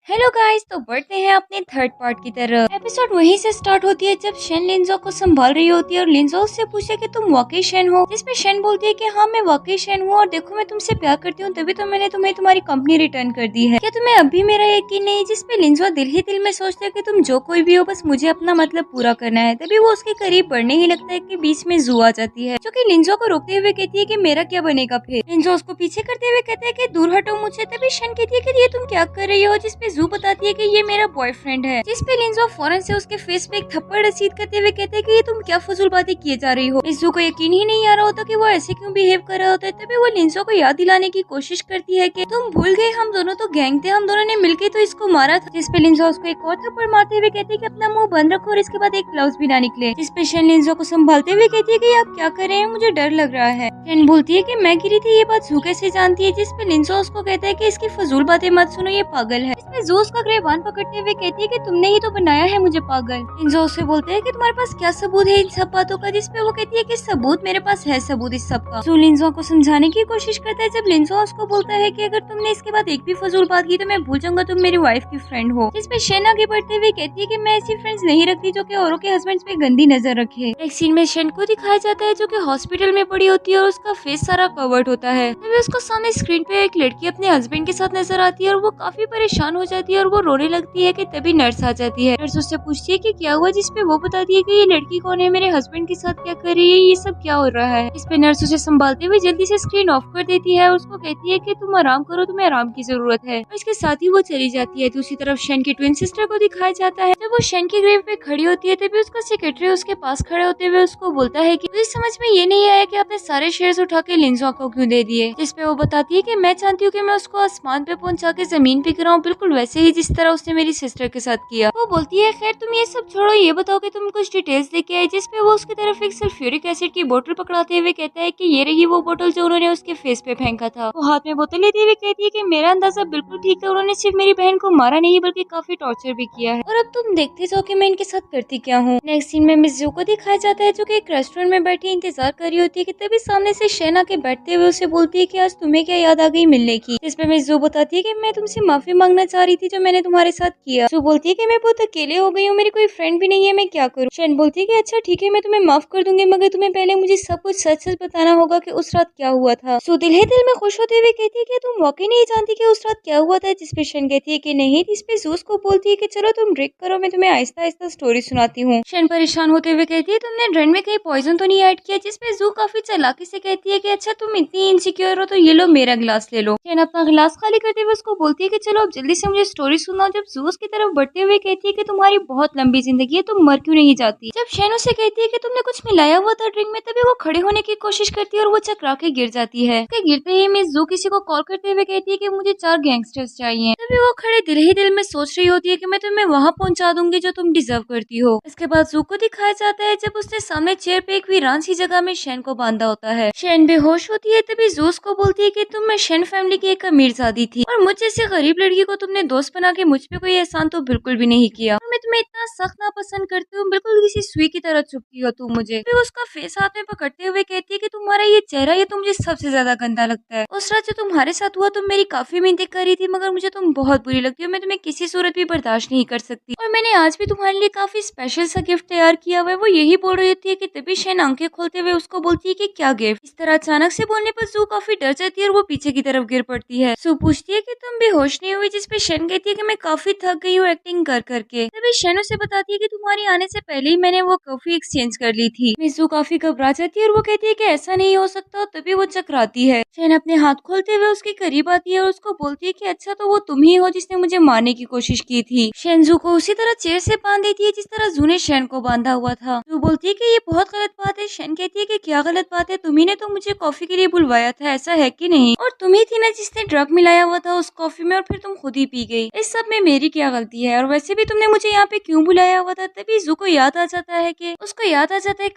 हेलो गाइस, तो बढ़ते हैं अपने थर्ड पार्ट की तरफ। एपिसोड वहीं से स्टार्ट होती है जब शेन लिंजो को संभाल रही होती है और लिंजो उससे पूछे कि तुम वाकई शेन हो, जिसमें शेन बोलती है कि हाँ मैं वाकई शेन हूँ और देखो मैं तुमसे प्यार करती हूँ, तभी तो मैंने तुम्हें तुम्हारी कंपनी रिटर्न कर दी है। क्या तुम्हें अभी मेरा यकीन नहीं? जिसपे लिंजो दिल ही दिल में सोचता है कि तुम जो कोई भी हो, बस मुझे अपना मतलब पूरा करना है। तभी वो उसके करीब बढ़ने ही लगता है कि बीच में जू आ जाती है, जो कि लिंजो को रोकते हुए कहती है कि मेरा क्या बनेगा फिर। लिंजो उसको पीछे करते हुए कहता है कि दूर हटो मुझसे। तभी शेन कहती है कि ये तुम क्या कर रही हो, जिसपे जू बताती है कि ये मेरा बॉयफ्रेंड है। जिसपे लिंजो फौरन से उसके फेस पे एक थप्पड़ रसीद करते हुए कहते हैं कि ये तुम क्या फजूल बातें किए जा रही हो। लिंजो को यकीन ही नहीं आ रहा होता कि वो ऐसे क्यों बिहेव कर रहा होता है। तभी वो लिंजो को याद दिलाने की कोशिश करती है कि तुम भूल गए, हम दोनों तो गैंग थे, हम दोनों ने मिलकर तो इसको मारा था। जिसपे लिंजो उसको एक और थप्पड़ मारते हुए कहती है कि अपना मुंह बंद रखो और इसके बाद एक लफ्ज भी ना निकले। जिसपे शेन लिंजो को संभालते हुए कहती है कि आप क्या कर रहे हैं, मुझे डर लग रहा है। शेन बोलती है कि मैं गिरी थी, ये बात जू कैसे जानती है। जिसपे लिंजो उसको कहता है कि इसकी फजूल बातें मत सुनो, ये पागल है। इसमें जू उसका ग्रेबान पकड़ते हुए कहती है कि तुमने ही तो बनाया है मुझे पागल। लिंजो उससे बोलते हैं कि तुम्हारे पास क्या सबूत है इन सब बातों का। जिसपे वो कहती है कि सबूत मेरे पास है, सबूत इस सब का। जू लिंजो को समझाने की कोशिश करता है। जब लिंजो उसको बोलता है कि अगर तुमने इसके बाद एक भी फजूल बात की तो मैं भूल जाऊंगा तुम मेरी वाइफ की फ्रेंड हो। जिसपे शेन आगे बढ़ते हुए कहती है कि मैं ऐसी फ्रेंड्स नहीं रखती जो कि औरों के हस्बैंड पे गंदी नजर रखे। एक सीन में शेन को दिखाया जाता है जो कि हॉस्पिटल में पड़ी होती है और उसका फेस सारा कवर्ड होता है। तभी उसको सामने स्क्रीन पे एक लड़की अपने हस्बैंड के साथ नजर आती है और वो काफी परेशान हो जाती है और वो रोने लगती है कि तभी नर्स आ जाती है। नर्स उससे पूछती है कि क्या हुआ। जिसपे वो बताती है कि ये लड़की कौन है, मेरे हस्बैंड के साथ क्या कर रही है, ये सब क्या हो रहा है। इस पे नर्स उसे संभालते हुए जल्दी से स्क्रीन ऑफ कर देती है और उसको कहती है कि तुम आराम करो, तुम्हें आराम की जरूरत है। और इसके साथ ही वो चली जाती है। दूसरी तरफ शेन की ट्विन सिस्टर को दिखाया जाता है। जब वो शेन की ग्रेव पे खड़ी होती है तभी उसका सेक्रेटरी उसके पास खड़े होते हुए उसको बोलता है कि मुझे समझ में ये नहीं आया कि आपने सारे शेयर्स उठा के लिंजो को क्यों दे दिए। जिसपे वो बताती है कि मैं चाहती हूँ कि मैं उसको आसमान पे पहुंचा के जमीन पे गिराऊं, बिल्कुल वैसे ही जिस तरह उसने मेरी सिस्टर के साथ किया। वो बोलती है खैर तुम ये सब छोड़ो, ये बताओ कि तुम कुछ डिटेल्स लेके आए। जिसपे वो उसकी तरफ एक सल्फ्यूरिक एसिड की बोतल पकड़ाते हुए कहता है कि ये रही वो बोतल जो उन्होंने उसके फेस पे फेंका था। वो हाथ में बोतल लेते हुए कहती है कि मेरा अंदाजा बिल्कुल ठीक है, उन्होंने सिर्फ मेरी बहन को मारा नहीं बल्कि काफी टॉर्चर भी किया है और अब तुम देखते जाओ कि मैं इनके साथ करती क्या हूँ। नेक्स्ट सीन में मिस जू को दिखाया जाता है जो कि एक रेस्टोरेंट में बैठी इंतजार कर रही होती है कि तभी सामने से शेन आके बैठते हुए उसे बोलती है कि आज तुम्हें क्या याद आ गई मिलने की। जिसपे मिस जू बताती है कि मैं तुमसे माफी मांगना चाह रही थी जो मैंने तुम्हारे साथ किया। जू बोलती है कि मैं बहुत अकेले हो गई हूँ, मेरी कोई फ्रेंड भी नहीं है, मैं क्या करूँ। शेन बोलती है कि अच्छा ठीक है, मैं तुम्हें माफ कर दूंगी, मगर तुम्हें पहले मुझे सब कुछ सच सच बताना होगा कि उस रात क्या हुआ था। सो दिल ही दिल में खुश होते हुए कहती है कि तुम वाकई नहीं जानती कि उस रात क्या हुआ था। जिसपे शेन कहती है कि नहीं। जिसपे जूस को बोलती है कि चलो तुम ड्रिंक करो, मैं तुम्हें आहिस्ता आहिस्ता स्टोरी सुनाती हूँ। शेन परेशान होते हुए कहती है तुमने ड्रिंक में कहीं पॉइजन तो नहीं ऐड किया। जिसपे जू काफी चालाकी से कहती है कि अच्छा तुम इतनी इनसिक्योर हो तो ये लो मेरा गिलास ले लो। शेन अपना गिलास खाली करते हुए उसको बोलती है कि चलो अब जल्दी से मुझे स्टोरी सुनाओ। जब जू उसकी तरफ बढ़ते हुए कहती है कि तुम्हारी बहुत लंबी जिंदगी है, तुम मर क्यों नहीं जाती। जब शेन उसे कहती है कि तुमने कुछ मिलाया हुआ था ड्रिंक में, तभी वो खड़े होने की कोशिश करती है और वो चकरा के गिर जाती है। गिरते ही मिस जू किसी को कॉल करते हुए कहती है कि मुझे 4 गैंगस्टर्स चाहिए। तभी वो खड़े दिल ही दिल में सोच रही होती है कि मैं तुम्हें वहां पहुंचा दूंगी जो तुम डिजर्व करती हो। इसके बाद जू को दिखाया जाता है जब उसने सामने चेयर पे एक वीरान सी जगह में शेन को बांधा होता है। शेन बेहोश होती है। तभी जू को बोलती है कि तुम शेन फैमिली की एक अमीरजादी थी और मुझ जैसी गरीब लड़की को तुमने दोस्त बना के मुझ पे कोई एहसान तो बिल्कुल भी नहीं किया और मैं तुम्हें इतना सख्त नापसंद करती हूँ, बिल्कुल किसी सुई की तरह चुभती हो तुम मुझे। फिर उसका फेस हाथ में पकड़ते हुए कहती है कि तुम्हारा ये चेहरा ये तो मुझे सबसे ज्यादा गंदा लगता है। उस रात जो तुम्हारे साथ हुआ तुम मेरी काफी मिन्नतें कर रही थी, मगर मुझे तुम बहुत बुरी लगती हो, मैं तुम्हें किसी सूरत भी बर्दाश्त नहीं कर सकती और मैंने आज भी तुम्हारे लिए काफी स्पेशल सा गिफ्ट तैयार किया हुआ है। वो यही बोल रही होती है कि तभी शेन आंखें खोलते हुए उसको बोलती है कि क्या गिफ्ट। इस तरह अचानक से बोलने पर जू काफी डर जाती है और वो पीछे की तरफ गिर पड़ती है। सू पूछती है कि तुम बेहोश नहीं हुई। जिसपे शेन कहती है कि मैं काफी थक गई हूँ एक्टिंग कर करके। तभी शेन उसे बताती है कि तुम्हारी आने से पहले ही मैंने वो कॉफी एक्सचेंज कर ली थी। मिसू काफी घबरा जाती है और वो कहती है कि ऐसा नहीं हो सकता। तभी वो चकराती है। शेन अपने हाथ खोलते हुए उसके करीब आती है और उसको बोलती है कि अच्छा तो वो तुम ही हो जिसने मुझे मारने की कोशिश की थी। शेन जू को उसी तरह चेयर से बांध देती है जिस तरह जू ने शेन को बांधा हुआ था। जू बोलती है कि ये बहुत गलत बात है। शेन कहती है कि क्या गलत बात है, तुम्ही ने तो मुझे कॉफी के लिए बुलवाया था, ऐसा है कि नहीं, और तुम ही थी ना जिसने ड्रग मिलाया हुआ था उस कॉफी में और फिर तुम खुद ही पी गई। इस सब में मेरी क्या गलती है, और वैसे भी तुमने मुझे यहाँ पे क्यों बुलाया हुआ था। तभी जू को याद आ जाता है कि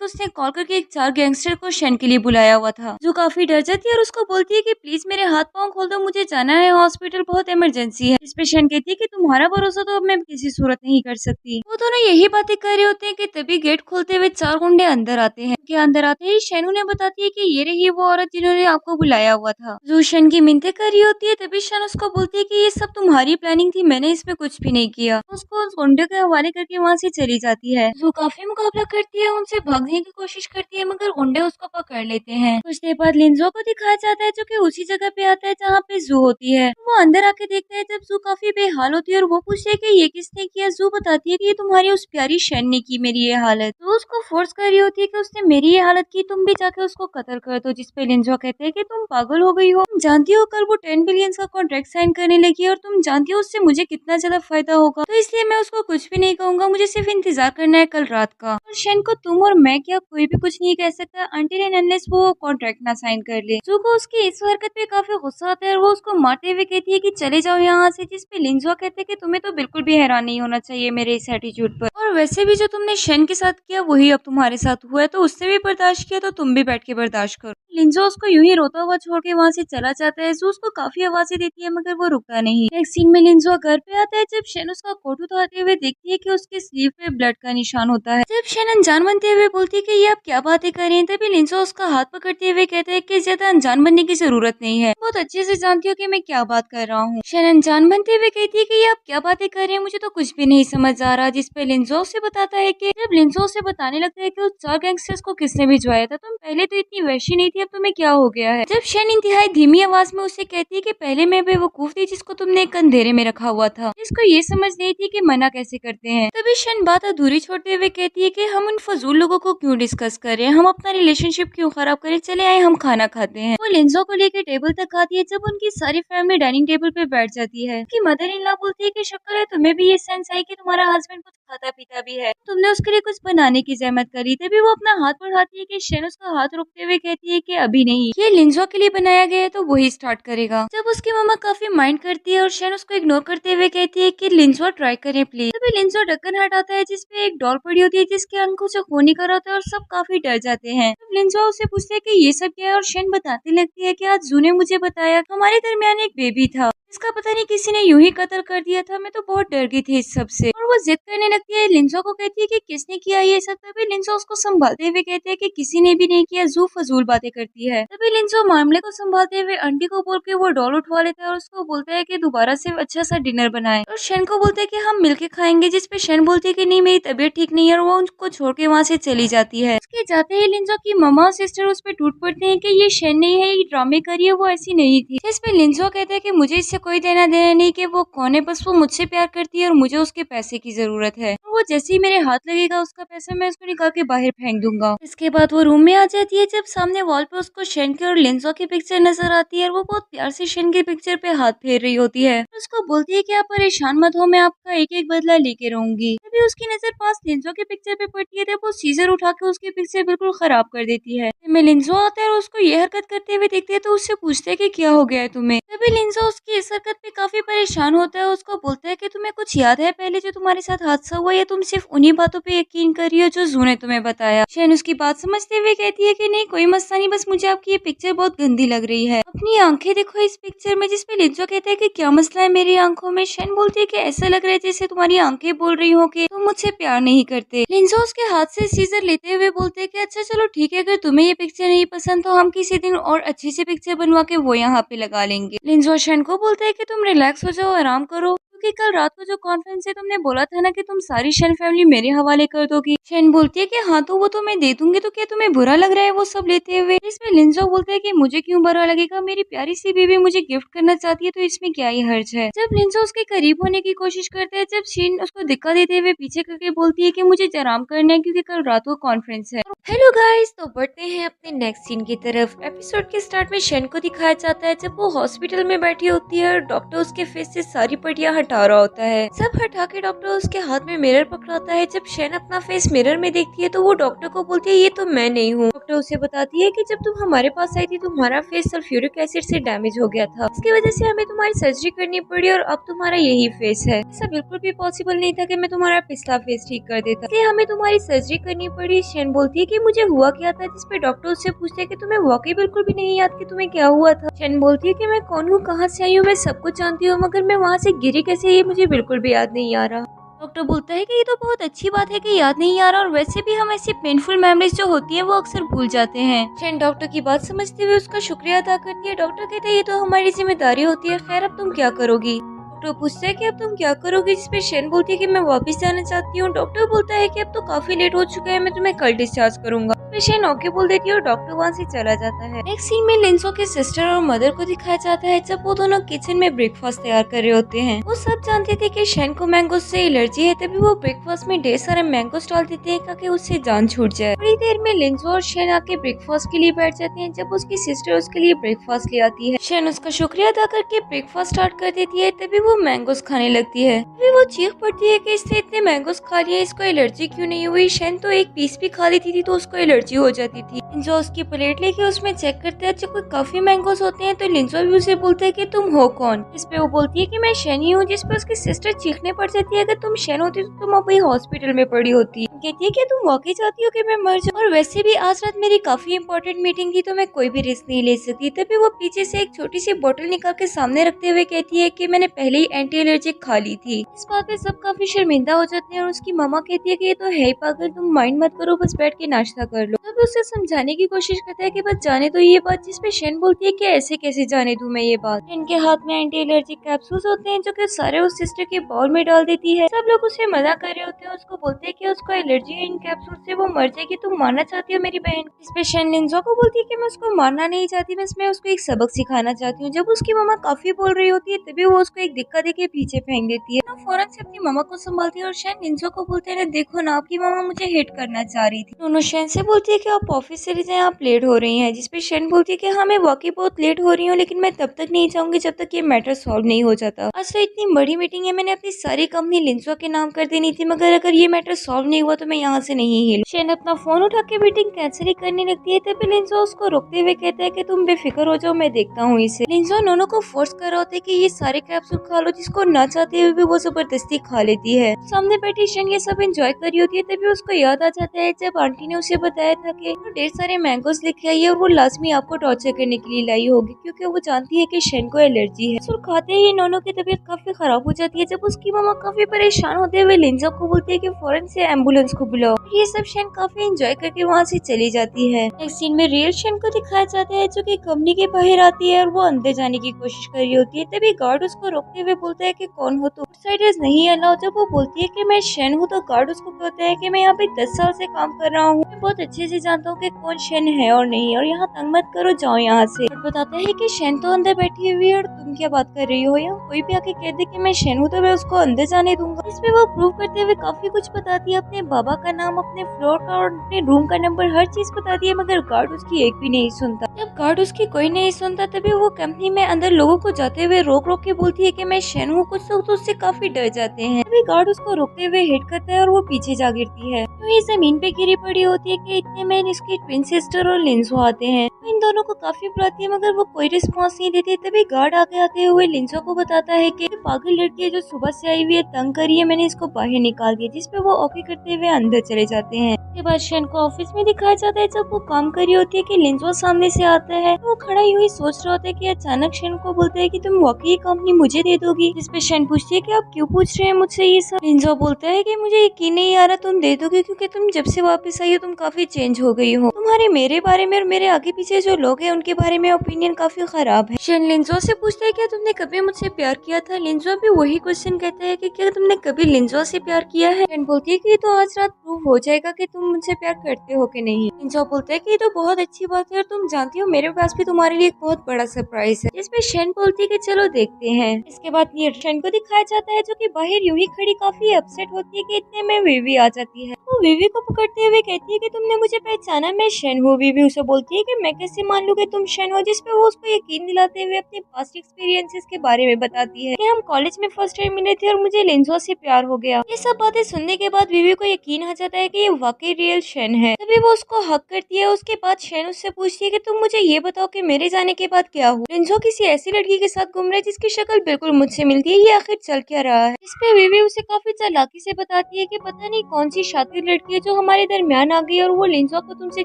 उसने कॉल करके एक 4 गैंगस्टर को शेन के लिए बुलाया हुआ था। जू काफी डर जाती है और उसको बोलती है कि प्लीज मेरे हाथ पाँव खोल दो, मुझे जाना है हॉस्पिटल, बहुत इमरजेंसी है। इस पे शेन कहती है कि तुम्हारा भरोसा तो अब मैं किसी सूरत नहीं कर सकती। वो दोनों यही बातें कर रहे होते हैं कि तभी गेट खोलते हुए 4 गुंडे अंदर आते हैं। के अंदर आते ही शेन उन्हें बताती है कि ये रही वो औरत जिन्होंने आपको बुलाया हुआ था। जू शेन की मिन्नतें कर रही होती है। तभी शेन उसको बोलती है कि ये सब तुम्हारी प्लानिंग थी, मैंने इसमें कुछ भी नहीं किया। उसको उस गुंडे के हवाले करके वहाँ से चली जाती है। जू काफी मुकाबला करती है, उनसे भागने की कोशिश करती है, मगर गुंडे उसको पकड़ लेते हैं। कुछ देर बाद लिंजो को दिखाया जाता है, जो कि उसी जगह पे आता है जहाँ पे जू होती है। वो अंदर आके देखता है जब जू काफी बेहाल होती है और वो पूछती है कि ये किसने किया। जू बताती है कि ये तुम्हारी उस प्यारी शन ने की मेरी ये हालत। तो उसको फोर्स कर रही होती है कि उसने मेरी ये हालत की, तुम भी जाके उसको कत्ल कर दो। जिसपे लिंजो कहते हैं कि तुम पागल हो गई हो, तुम जानती हो कल वो 10 बिलियन का कॉन्ट्रैक्ट साइन करने लगी है और तुम जानती हो उससे मुझे कितना ज्यादा फायदा होगा। तो इसलिए मैं उसको कुछ भी नहीं कहूंगा, मुझे सिर्फ इंतजार करना है कल रात का। और शन को तुम और मैं क्या कोई भी कुछ नहीं कह सकता अनटिल एंड अनलेस वो कॉन्ट्रैक्ट ना साइन कर ले। जू को उसकी इस हरकत पे काफी गुस्सा आता है और वो उसको मारते हुए कहती है कि चले जाओ यहाँ से। जिसपे लिंजो कहते हैं कि तुम्हें तो बिल्कुल भी हैरान नहीं होना चाहिए मेरे इस एटीट्यूड पर, और वैसे भी जो तुमने शन के साथ किया वही अब तुम्हारे साथ हुआ है, तो उससे भी बर्दाश्त किया तो तुम भी बैठ के बर्दाश्त करो। लिंजो उसको यूं ही रोता हुआ छोड़ के वहाँ से चला जाता है। जू उसको काफी आवाजें देती है मगर वो रुकता नहीं। नेक्स्ट सीन में लिंजो घर पे आता है जब शन उसका कोट उतारते हुए देखती है कि उसके स्लीव पे ब्लड का निशान होता है। जब शन अनजान बनते हुए बोलती है कि ये आप क्या बातें कर रहे हैं, तभी लिंजो उसका हाथ पकड़ते हुए कहते हैं कि ज्यादा अनजान बनने की जरूरत नहीं है, बहुत अच्छे से जानती हो कि मैं क्या बात कर रहा हूँ। शन अनजान बनते हुए कहती है कि ये आप क्या बातें कर रहे हैं, मुझे तो कुछ भी नहीं समझ आ रहा। जिसपे लिंजो उसे बताता है कि जब लिंजो उसे बताने लगता है कि उस 4 गैंगस्टर्स को किसने भिजवाया था, तुम पहले तो इतनी वैसी नहीं थी, अब तुम्हें क्या हो गया है। जब शन इंतहाई धीमी आवाज में उसे कहती है कि पहले मैं बेवकूफ थी जिसको तुमने एक अंधेरे में रखा हुआ था, जिसको ये समझ नहीं थी कि मना कैसे करते हैं। तभी शन बात अधूरी छोड़ते हुए कहती है कि हम उन फजूल लोगों को क्यों डिस्कस करें, हम अपना रिलेशनशिप क्यों खराब करें, चले आए हम खाना खाते हैं। वो लिंजो को लेकर टेबल तक आती है। जब उनकी सारी फैमिली डाइनिंग टेबल पे बैठ जाती है, उसकी मदर इन लॉ बोलती है कि शुक्र है तुम्हें भी ये सेंस आई कि तुम्हारा हस्बैंड कुछ खाता पीता भी है, तुमने उसके लिए कुछ बनाने की जहमत करी। तभी वो अपना हाथ बढ़ाती है कि शन उसका हाथ रोकते हुए कहती है कि अभी नहीं, ये लिंजो के लिए बनाया गया है तो वही स्टार्ट करेगा। जब उसकी मम्मा काफी माइंड करती है और शन उसको इग्नोर करते हुए कहती है कि लिंजो ट्राई करें प्लीज। तभी लिंजो ढक्कन हटाता है जिसपे एक डॉल पड़ी होती है जिसके आंखों से खून निकल होता है और सब काफी डर जाते हैं। तब लिंजो उसे पूछते है कि ये सब क्या है और शन बताने लगती है कि आज जू ने मुझे बताया हमारे दरमियान एक बेबी था, इसका पता नहीं किसी ने यूं ही कत्ल कर दिया था, मैं तो बहुत डर गई थी इस सब से। और वो जिद करने लगती है, लिंजो को कहती है कि किसने किया ये सब। तभी लिंजो उसको संभालते हुए कहते हैं कि किसी ने भी नहीं किया, जू फजूल बातें करती है। तभी लिंजो मामले को संभालते हुए आंटी को बोल के वो डॉल उठवा लेता है और उसको बोलता है कि दोबारा से अच्छा सा डिनर बनाए, और शन को बोलता है कि हम मिलके खाएंगे। जिसपे शन बोलती है कि नहीं मेरी तबीयत ठीक नहीं है, और वो उनको छोड़ के वहाँ से चली जाती है। उसके जाते ही लिंजो की मम्मा और सिस्टर उस पर टूट पड़ते हैं कि ये शन नहीं है, ये ड्रामे करी है, वो ऐसी नहीं थी। जिसपे लिंजो कहते हैं कि मुझे इससे कोई देना देना नहीं कि वो कौन है, बस वो मुझसे प्यार करती है और मुझे उसके पैसे की जरूरत है, और वो जैसे ही मेरे हाथ लगेगा उसका पैसा मैं उसको निकाल के बाहर फेंक दूंगा। इसके बाद वो रूम में आ जाती है जब सामने वॉल पे उसको शन की और लिंजो की पिक्चर नजर आती है, और वो बहुत प्यार से शन की पिक्चर पे हाथ फेर रही होती है। उसको बोलती है कि आप परेशान मत हो, मैं आपका एक एक बदला लेके रहूंगी। तभी उसकी नजर पास लिंजो की पिक्चर पे पड़ती है, तब वो सीजर उठा के उसकी पिक्चर बिल्कुल खराब कर देती है। में लिंजो आता है और उसको ये हरकत करते हुए देखती है तो उससे पूछते है कि क्या हो गया है तुम्हें। तभी लिंजो उसकी इस हरकत पे काफी परेशान होता है, उसको बोलता है कि तुम्हें कुछ याद है पहले जो तुम्हारे साथ हादसा हुआ, या तुम सिर्फ उन्हीं बातों पे यकीन कर रही हो जो जू ने तुम्हें बताया। शन उसकी बात समझते हुए कहती है कि नहीं कोई मसला नहीं, बस मुझे आपकी ये पिक्चर बहुत गंदी लग रही है, अपनी आंखें देखो इस पिक्चर में। जिसपे लिंजो कहता है कि क्या मसला है मेरी आंखों में। शन बोलती है कि ऐसा लग रहा है जैसे तुम्हारी आंखें बोल रही हो कि तुम मुझसे प्यार नहीं करते। लिंजो उसके हाथ से सीजर लेते हुए बोलते है कि अच्छा चलो ठीक है, अगर तुम्हें ये पिक्चर नहीं पसंद तो हम किसी दिन और अच्छी सी पिक्चर बनवा के वो यहाँ पे लगा लेंगे। लिंजो शन को बोलता है कि तुम रिलैक्स हो जाओ, आराम करो, क्योंकि कल रात को जो कॉन्फ्रेंस है तुमने बोला था ना कि तुम सारी शन फैमिली मेरे हवाले कर दोगी। शन बोलती है कि हाँ तो वो तो मैं दे दूंगी, तो क्या तुम्हें बुरा लग रहा है वो सब लेते हुए। इसमें लिंजो बोलता है कि मुझे क्यों बुरा लगेगा, मेरी प्यारी सी बीवी मुझे गिफ्ट करना चाहती है तो इसमें क्या ही हर्ज है। जब लिंजो उसके करीब होने की कोशिश करता है, जब शन उसको धक्का देते हुए पीछे करके बोलती है कि मुझे आराम करना है क्योंकि कल रात को कॉन्फ्रेंस है। हेलो गाइस, तो बढ़ते हैं अपने नेक्स्ट सीन की तरफ। एपिसोड के स्टार्ट में शन को दिखाया जाता है जब वो हॉस्पिटल में बैठी होती है और डॉक्टर उसके फेस से सारी पट्टियां हटा रहा होता है। सब हटा के डॉक्टर उसके हाथ में मिरर पकड़ाता है। जब शन अपना फेस मिरर में देखती है तो वो डॉक्टर को बोलती है ये तो मैं नहीं हूँ। डॉक्टर उसे बताती है कि जब तुम हमारे पास आई थी तुम्हारा फेस सल्फ्यूरिक एसिड से डैमेज हो गया था, इसकी वजह से हमें तुम्हारी सर्जरी करनी पड़ी और अब तुम्हारा यही फेस है। ऐसा बिल्कुल भी पॉसिबल नहीं था कि मैं तुम्हारा पिछला फेस ठीक कर देता, इसलिए हमें तुम्हारी सर्जरी करनी पड़ी। शन बोलती है कि मुझे हुआ क्या था, जिसपे डॉक्टर उससे पूछते है कि तुम्हें वाकई बिल्कुल भी नहीं याद कि तुम्हें क्या हुआ था। शन बोलती है कि मैं कौन हूँ, कहाँ से आई हूँ, मैं सब कुछ जानती हूँ, मगर मैं वहाँ से गिरी कैसे ये मुझे बिल्कुल भी याद नहीं आ रहा। डॉक्टर बोलता है कि ये तो बहुत अच्छी बात है कि याद नहीं आ रहा, और वैसे भी हम ऐसी पेनफुल मेमोरीज जो होती है वो अक्सर भूल जाते हैं। शन डॉक्टर की बात समझते हुए उसका शुक्रिया अदा करती है। डॉक्टर कहते हैं ये तो हमारी जिम्मेदारी होती है, खैर अब तुम क्या करोगी। डॉक्टर पूछता है कि अब तुम क्या करोगे, जिसपे शेन बोलती है कि मैं वापस जाना चाहती हूँ। डॉक्टर बोलता है कि अब तो काफी लेट हो चुका है, मैं तुम्हें कल डिस्चार्ज करूंगा। शेन ओके बोल देती है और डॉक्टर वहाँ से चला जाता है। नेक्स्ट सीन में लिंजो के सिस्टर और मदर को दिखाया जाता है जब वो दोनों किचन में ब्रेकफास्ट तैयार कर रहे होते हैं। वो सब जानते थे कि शेन को मैंगो से एलर्जी है, तभी वो ब्रेकफास्ट में ढेर सारे मैंगोस डाल देते हैं ताकि उससे जान छूट जाए। थोड़ी देर में लिंजो और शेन आके ब्रेकफास्ट के लिए बैठ जाते हैं। जब उसकी सिस्टर उसके लिए ब्रेकफास्ट ले आती है, शेन उसका शुक्रिया अदा करके ब्रेकफास्ट स्टार्ट कर देती है। तभी वो मैंगोस खाने लगती है। तभी वो चीख पड़ती है कि इसने इतने मैंगोस खा लिए, इसको एलर्जी क्यों नहीं हुई। शेन तो एक पीस भी खा लेती थी तो उसको एलर्जी हो जाती थी। लिंजो उसकी प्लेट लेके उसमें चेक करते हैं, जब कोई काफी मैंगोस होते हैं तो लिंजो भी उसे बोलता है कि तुम हो कौन। इस पे वो बोलती है कि मैं शेन ही हूँ। जिसपे उसकी सिस्टर चीखने पड़ जाती है, अगर तुम शेन होती तो तुम अभी हॉस्पिटल में पड़ी होती। कहती है कि तुम वाकई चाहती हो कि मैं मर जाऊँ, और वैसे भी आज रात मेरी काफी इंपॉर्टेंट मीटिंग थी तो मैं कोई भी रिस्क नहीं ले सकती। तभी वो पीछे से एक छोटी सी बोतल निकाल के सामने रखते हुए कहती है कि मैंने पहले ही एंटी एलर्जिक खा ली थी। इस बात पे सब काफी शर्मिंदा हो जाते हैं और उसकी मामा कहती है कि ये तो है ही पागल, तुम माइंड मत करो, बस बैठ के नाश्ता कर लो। तब उसे समझाने की कोशिश करता है कि बस जाने दो ये बात। जिसपे शेन बोलती है कि ऐसे कैसे जाने दूं मैं ये बात। शेन के हाथ में एंटी एलर्जिक कैप्सूल्स होते हैं जो कि सारे उस सिस्टर के बाउल में डाल देती है। सब लोग उसे मना कर रहे होते हैं, उसको बोलते हैं कि उसको एलर्जी है इन कैप्सूल से, वो मर जाएगी, तुम मारना चाहती हो मेरी बहन। इसपे शेन लिंजो को बोलती है कि मैं उसको मारना नहीं चाहती, बस मैं उसको एक सबक सिखाना चाहती हूँ। जब उसकी मामा काफी बोल रही होती है तभी वो उसको एक दिक्कत देके पीछे फेंक देती है। फौरन से अपनी मामा को संभालती है और शेन लिंजो को बोलते हैं देखो ना, आपकी मामा मुझे हिट करना चाह रही थी। दोनों शेन से बोलती है कि आप ऑफिस चली जाएं, आप लेट हो रही हैं। जिसपे शेन बोलती है कि हाँ मैं वाकई बहुत लेट हो रही हूँ, लेकिन मैं तब तक नहीं जाऊंगी जब तक ये मैटर सॉल्व नहीं हो जाता। आज तो इतनी बड़ी मीटिंग है, मैंने अपनी सारी कंपनी लिंजो के नाम कर देनी थी, मगर अगर ये मैटर सॉल्व नहीं हुआ तो मैं यहाँ से नहीं हिलूं। शेन अपना फोन उठा के मीटिंग कैंसिल ही करने लगती है। तभी लिंजो उसको रोकते हुए कहता है कि तुम बेफिक्र हो जाओ, मैं देखता हूँ इसे। लिंजो नोनो को फोर्स कर रहा होता है कि ये सारे कैप्सूल खा लो, जिसको ना चाहते हुए भी वो जबरदस्ती खा लेती है। सामने बैठी शेन ये सब एंजॉय कर रही होती है। तभी उसको याद आ जाता है जब आंटी ने उसे बताया था कि ढेर सारे मैंगोस लेके आई है और वो लाजमी आपको टॉर्चर करने के लिए लाई होगी, क्योंकि वो जानती है कि शेन को एलर्जी है। और खाते ही नोनो की तबीयत काफी खराब हो जाती है। जब उसकी मामा काफी परेशान होते हुए लिंजो को बोलती है कि फौरन से एम्बुलेंस को बुलाओ। ये सब शेन काफी एंजॉय करके वहाँ से चली जाती है। नेक्स्ट सीन में रियल शेन को दिखाया जाता है जो कि कंपनी के बाहर आती है और वो अंदर जाने की कोशिश कर रही होती है। तभी गार्ड उसको रोकते हुए बोलता है कि कौन हो तुम, आउटसाइडर्स नहीं अलाउ। जब वो बोलती है कि मैं शेन हूँ तो गार्ड उसको कहता है कि मैं यहाँ पे 10 साल से काम कर रहा हूँ, मैं बहुत अच्छे से जानता हूँ कि कौन शेन है और नहीं, और यहाँ तंग मत करो, जाओ यहाँ से। गार्ड बताता है कि शेन तो अंदर बैठी हुई है और तुम क्या बात कर रही हो, यहाँ कोई भी आके कह दे कि मैं शेन हूँ तो मैं उसको अंदर जाने दूंगा। इसमें वो प्रूव करते हुए काफी कुछ बताती है, अपने बाबा का नाम, अपने फ्लोर का और अपने रूम का नंबर, हर चीज बताती है, मगर गार्ड उसकी एक भी नहीं सुनता। जब गार्ड उसकी कोई नहीं सुनता तभी वो कंपनी में अंदर लोगों को जाते हुए रोक रोक के बोलती है कि मैं शेन हूँ। कुछ लोग तो उससे काफी डर जाते हैं। तभी गार्ड उसको रोकते हुए हिट करता है और वो पीछे जा गिरती है। तो ये जमीन पे गिरी पड़ी होती है कि इतने में इसकी ट्विन सिस्टर और लिंजो आते हैं। इन दोनों को काफी बुलाती है मगर वो कोई रिस्पॉन्स नहीं देती। तभी गार्ड आगे आते हुए लिंजो को बताता है कि पागल लड़की है जो सुबह से आई हुई है, तंग करी है, मैंने इसको बाहर निकाल दिया। जिसपे वो ओके करते हुए अंदर चले जाते हैं। उसके बाद शेन को ऑफिस में दिखाया जाता है जब वो काम कर रही होती है कि लिंजो सामने से आता है। वो खड़ा यूं ही सोच रहा होता है कि अचानक शेन को बोलता है कि तुम वाकई कंपनी मुझे दे दोगी। जिसपे शेन पूछती है कि आप क्यों पूछ रहे हैं मुझसे ये सब। लिंजो बोलता है कि मुझे यकीन नहीं आ रहा तुम दे दोगे, क्योंकि तुम जब से वापस आई हो तुम काफी चेंज हो गई हो। तुम्हारे मेरे बारे में और मेरे आगे पीछे जो लोग हैं उनके बारे में ओपिनियन काफी खराब है। शेन लिंजो से पूछता है क्या तुमने कभी मुझसे प्यार किया था। लिंजो भी वही क्वेश्चन कहता है कि क्या तुमने कभी लिंजो से प्यार किया है। शेन बोलती है कि तो आज रात प्रूव हो जाएगा कि तुम मुझसे प्यार करते हो कि नहीं। लिंजो बोलता है कि ये तो बहुत अच्छी बात है और तुम जानती हो मेरे पास भी तुम्हारे लिए एक बहुत बड़ा सरप्राइज है। जिसमें शेन बोलती है कि चलो देखते हैं। इसके बाद शेन को दिखाया जाता है जो कि बाहर यूं ही खड़ी काफी अपसेट होती है कि इतने में विवी आ जाती है। वो विवी को पकड़ते हुए कहती है कि तुमने मुझे पहचाना, मैं शेन हूँ। विवी उसे बोलती है कि मैं कैसे मान लूँ कि तुम शेन हो। जिसपे वो उसको यकीन दिलाते हुए अपने पास्ट एक्सपीरियंसेस के बारे में बताती है कि हम कॉलेज में फर्स्ट टाइम मिले थे और मुझे लिंजो से प्यार हो गया। ये सब बातें सुनने के बाद विवी को यकीन आ जाता है कि ये वाकई रियल शेन है। तभी वो उसको हक करती है। उसके बाद शेन उससे पूछती है कि तुम मुझे ये बताओ कि मेरे जाने के बाद क्या हुआ। लिंजो किसी ऐसी लड़की के साथ घूम रहा है जिसकी शक्ल बिल्कुल मुझसे मिलती है, ये आखिर चल क्या रहा है। इस पे विवी उसे काफी चालाकी से बताती है कि पता नहीं कौन सी शातिर लड़की है जो हमारे दरमियान आ गई और वो लिंजा को तुमसे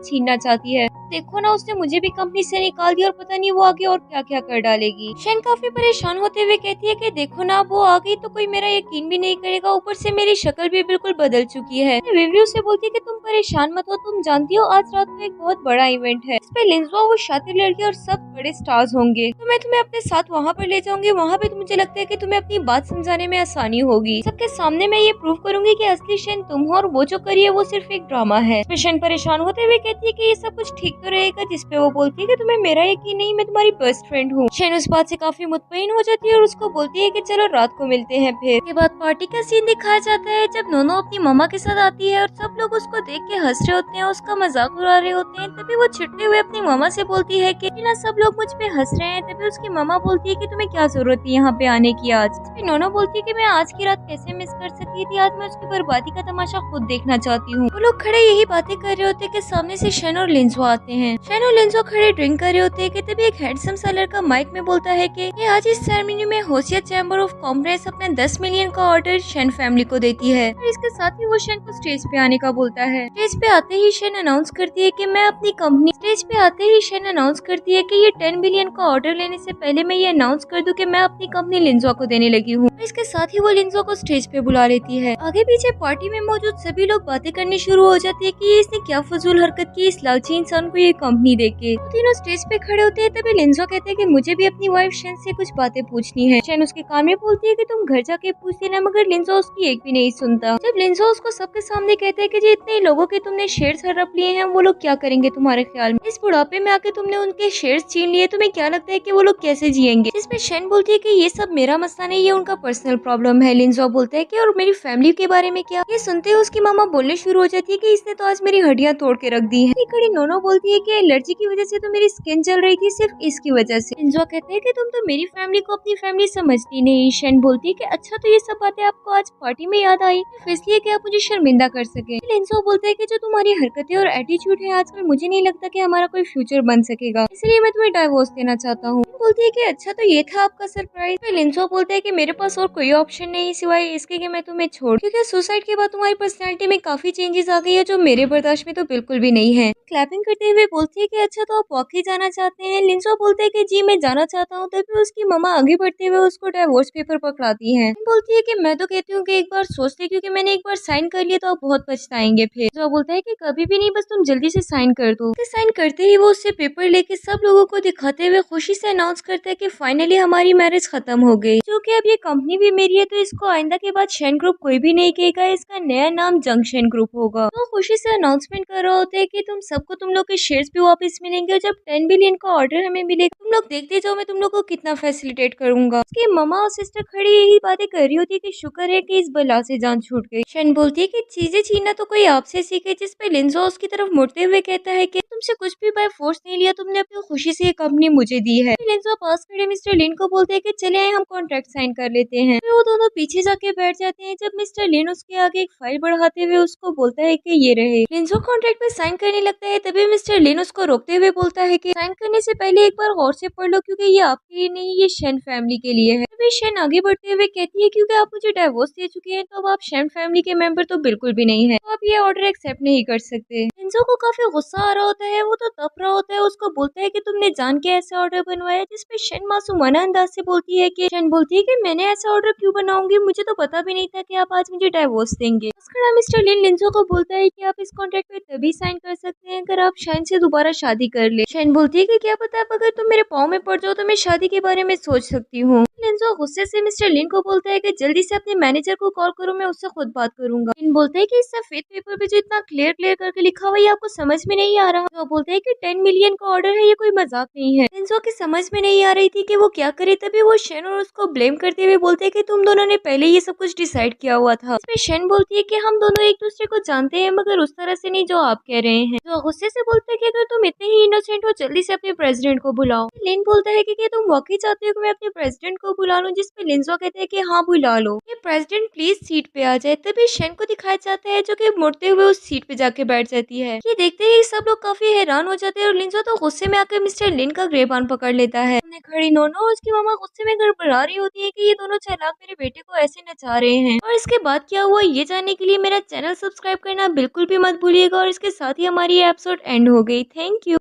छीनना चाहती है। देखो ना, उसने मुझे भी कंपनी से निकाल दिया और पता नहीं वो आगे और क्या क्या कर डालेगी। शेन काफी परेशान होते हुए कहती है कि देखो ना, वो आ गई तो कोई मेरा यकीन भी नहीं करेगा, ऊपर से मेरी शक्ल भी बिल्कुल बदल चुकी है। रिव्यू से बोलती है कि तुम परेशान मत हो, तुम जानती हो आज रात को एक बहुत बड़ा इवेंट है, इस पे लिंजा, वो शातिर लड़की और सब बड़े स्टार्स होंगे, तो मैं तुम्हें अपने साथ वहाँ पर ले जाऊंगी। वहाँ पे तो मुझे लगता है कि तुम्हें अपनी बात समझाने में आसानी होगी। सबके सामने मैं ये प्रूव करूंगी कि असली शेन तुम हो और वो जो करी है वो सिर्फ एक ड्रामा है। शेन परेशान होते हुए कहती है कि ये सब कुछ ठीक तो रहेगा, जिसपे वो बोलती है कि तुम्हें मेरा यकीन नहीं, मैं तुम्हारी बेस्ट फ्रेंड हूँ। शेन उस बात से काफी मुतमईन हो जाती है और उसको बोलती है कि चलो रात को मिलते हैं। फिर के बाद पार्टी का सीन दिखाया जाता है जब नोनो अपनी मामा के साथ आती है और सब लोग उसको देख के हंस रहे होते हैं, उसका मजाक उड़ा रहे होते हैं। तभी वो छिड़ते हुए अपनी मामा से बोलती है कि ना सब लोग मुझ पे हंस रहे हैं। तभी उसकी मामा बोलती है कि तुम्हें क्या जरूरत थी यहाँ पे आने की आज। नोनो बोलती है कि मैं आज की रात कैसे मिस कर सकती थी, आज मैं उसकी बर्बादी का तमाशा खुद देखना चाहती हूँ। वो लोग खड़े यही बातें कर रहे होते हैं कि सामने से शेन और लिंजो आते हैं। शेन और लिंजो खड़े ड्रिंक कर रहे होते हैं कि तभी एक हैंडसम सा लड़का माइक में बोलता है कि ये आज इस सेरेमनी में होशिया चैम्बर ऑफ कॉमर्स अपने 10 मिलियन का ऑर्डर शेन फैमिली को देती है और इसके साथ ही वो शेन को स्टेज पे आने का बोलता है। स्टेज पे आते ही शेन अनाउंस करती है कि मैं अपनी कंपनी स्टेज पे आते ही शेन अनाउंस करती है कि ये 10 बिलियन का ऑर्डर लेने से पहले मैं ये अनाउंस कर दूं कि मैं अपनी कंपनी लिंजो को देने लगी हूँ। इसके साथ ही वो लिंजो को स्टेज पे बुला लेती है। आगे पीछे पार्टी में मौजूद सभी लोग बातें करनी शुरू हो जाती है कि इसने क्या फजूल हरकत की इस लालची इंसान को ये कंपनी देके। तो तीनों स्टेज पे खड़े होते हैं। तभी लिंजो कहते हैं कि मुझे भी अपनी वाइफ शेन से कुछ बातें पूछनी है। शेन उसके कान में बोलती है कि तुम घर जाके पूछ लेना, मगर लिंजो उसकी एक भी नहीं सुनता। जब लिंजो उसको सबके सामने कहते हैं कि जी इतने लोगों के तुमने शेयर्स हड़प लिए हैं, वो लोग क्या करेंगे तुम्हारे ख्याल में? इस बुढ़ापे में आके तुमने उनके शेयर्स छीन लिए, तुम्हें क्या लगता है कि वो लोग कैसे जिएंगे? जिसमें शेन बोलती है कि ये सब मेरा मसला नहीं, ये उनका पर्सनल प्रॉब्लम है। लिंजो बोलता है कि और मेरी फैमिली के बारे में क्या? ये सुनते ही उसकी मामा बोलने शुरू हो जाती है कि इसने तो आज मेरी हड्डियां तोड़ के रख दी है। खड़ी नोनो बोलती है कि एलर्जी की वजह से तो मेरी स्किन जल रही थी, सिर्फ इसकी वजह से। लिंजो कहते हैं कि तुम तो मेरी फैमिली को अपनी फैमिली समझती नहीं। शेन बोलती है कि अच्छा, तो ये सब बातें आपको आज पार्टी में याद आई, इसलिए कि आप मुझे शर्मिंदा कर सके। लिंजो बोलता है कि जो तुम्हारी हरकतें और एटीट्यूड है आजकल, मुझे नहीं लगता कि हमारा कोई फ्यूचर बन सकेगा, इसलिए मैं तुम्हें डाइवोर्स देना चाहता हूँ। बोलती है कि अच्छा, तो ये था आपका सरप्राइज। लिंजो बोलता है कि मेरे पास और कोई ऑप्शन नहीं सिवाय इसके कि मैं तुम्हें छोड़, क्योंकि सुसाइड के बाद तुम्हारी पर्सनैलिटी में काफी चेंजेस आ गई है जो मेरे बर्दाश्त में तो बिल्कुल भी नहीं है। क्लैपिंग करते हुए बोलती है कि अच्छा, तो आप वाकई जाना चाहते हैं? लिंजो बोलते है कि जी मैं जाना चाहता हूँ। तभी उसकी मम्मा आगे बढ़ते हुए उसको डाइवोर्स पेपर पकड़ाती है। बोलती है कि मैं तो कहती हूँ कि एक बार सोच ले, क्योंकि मैंने एक बार साइन कर लिया तो आप बहुत पछताएंगे फिर। जो बोलता है कि कभी भी नहीं, बस तुम जल्दी से साइन कर दो। साइन करते ही वो उससे पेपर लेके सब लोगों को दिखाते हुए खुशी से अनाउंस करता है कि फाइनली हमारी मैरिज खत्म हो गई, जो कि अब ये कंपनी भी मेरी है, तो इसको आइंदा के बाद शेन ग्रुप कोई भी नहीं कहेगा, इसका नया नाम जंक्शन ग्रुप होगा। तो खुशी से अनाउंसमेंट कर रहे होते हैं कि तुम सबको तुम लोग के शेयर्स भी वापस मिलेंगे और जब 10 बिलियन का ऑर्डर हमें मिलेगा, तुम लोग देखते जाओ मैं तुम लोग को कितना फैसिलिटेट करूंगा। उसकी ममा और सिस्टर खड़ी यही बातें कर रही होती है कि शुक्र है कि इस बला से जान छूट गई। शेन बोलती है कि चीजें छीनना तो कोई आपसे सीखे, जिस पे लिंजो उसकी तरफ मुड़ते हुए कहता है कि तुमसे कुछ भी बाय फोर्स नहीं लिया, तुमने अपनी खुशी से ये कंपनी मुझे दी है। लिंजो पास खड़े मिस्टर लिन को बोलते हैं कि चले आए, हम कॉन्ट्रैक्ट साइन कर लेते हैं। फिर वो दोनों पीछे जाके बैठ जाते हैं। जब मिस्टर लिन उसके आगे एक फाइल बढ़ाते हुए उसको बोलता है कि ये रहे। लिंजो कॉन्ट्रैक्ट पे साइन करने लगता है। तभी मिस्टर लिन उसको रोकते हुए बोलता है कि साइन करने से पहले एक बार गौर से पढ़ लो, क्योंकि ये आपके लिए नहीं, ये शेन फैमिली के लिए है। तभी शेन आगे बढ़ते हुए कहती है क्योंकि आप मुझे डाइवोर्स दे चुके हैं, तो अब आप शेन फैमिली के मेंबर तो बिल्कुल भी नहीं है, तो आप ये ऑर्डर एक्सेप्ट नहीं कर सकते। लिंजो को काफी गुस्सा आ रहा होता है, वो तो तप रहा होता है। उसको बोलता है कि तुमने जान के ऐसे ऑर्डर बनवाया, जिसपे शेन मासूमाना अंदाज से बोलती है कि शेन बोलती है कि मैंने ऐसा ऑर्डर क्यों बनाऊंगी, मुझे तो पता भी नहीं था कि आप आज मुझे डाइवोर्स देंगे। खड़ा मिस्टर लिन लिंजो को बोलता है कि आप इस कॉन्ट्रैक्ट पे तभी साइन कर सकते हैं अगर आप शेन से दोबारा शादी कर ले। शेन बोलती है कि क्या पता आप अगर तुम मेरे पाँव में पड़ जाओ तो मैं शादी के बारे में सोच सकती हूँ। लिंजो गुस्से से मिस्टर लिन को बोलता है कि जल्दी से अपने मैनेजर को कॉल करो, मैं उससे खुद बात करूंगा। लिन बोलते है कि इस सफेद पेपर पे जो इतना क्लियर क्लियर करके लिखा हुआ है आपको समझ में नहीं आ रहा। वो बोलते है कि 10 मिलियन का ऑर्डर है, ये कोई मजाक नहीं है। लिंजो की समझ में नहीं आ रही थी कि वो क्या करे। तभी वो शेन और उसको ब्लेम करते हुए बोलते है कि तुम दोनों ने पहले ये सब कुछ डिसाइड किया हुआ था। इसमें शेन बोलती है कि हम दोनों एक दूसरे को जानते हैं, मगर उस तरह से नहीं जो आप कह रहे हैं। तो गुस्से से बोलते है कि अगर तुम इतने ही इनोसेंट हो, जल्दी से अपने प्रेसिडेंट को बुलाओ। लिन बोलता है कि तुम वाकई चाहते हो कि मैं अपने प्रेसिडेंट को बुला लूं, जिसपे लिंजो कहते हैं कि हाँ बुला लो, ये प्रेसिडेंट प्लीज सीट पे आ जाए। तभी शेन को दिखाया जाता है जो कि मुड़ते हुए उस सीट पे जाके बैठ जाती है। ये देखते ही सब लोग काफी हैरान हो जाते हैं और लिंजो तो गुस्से में आकर मिस्टर लिन का ग्रेबान पकड़ लेता है। हमने खड़ी नोनो और उसकी मामा गुस्से में गड़बड़ा रही होती है कि ये दोनों चालाक मेरे बेटे को ऐसे नचा रहे हैं। और इसके बाद क्या हुआ ये जानने के लिए मेरा चैनल सब्सक्राइब करना बिल्कुल भी मत भूलिएगा। और इसके साथ ही हमारी एपिसोड एंड हो गई। Thank you.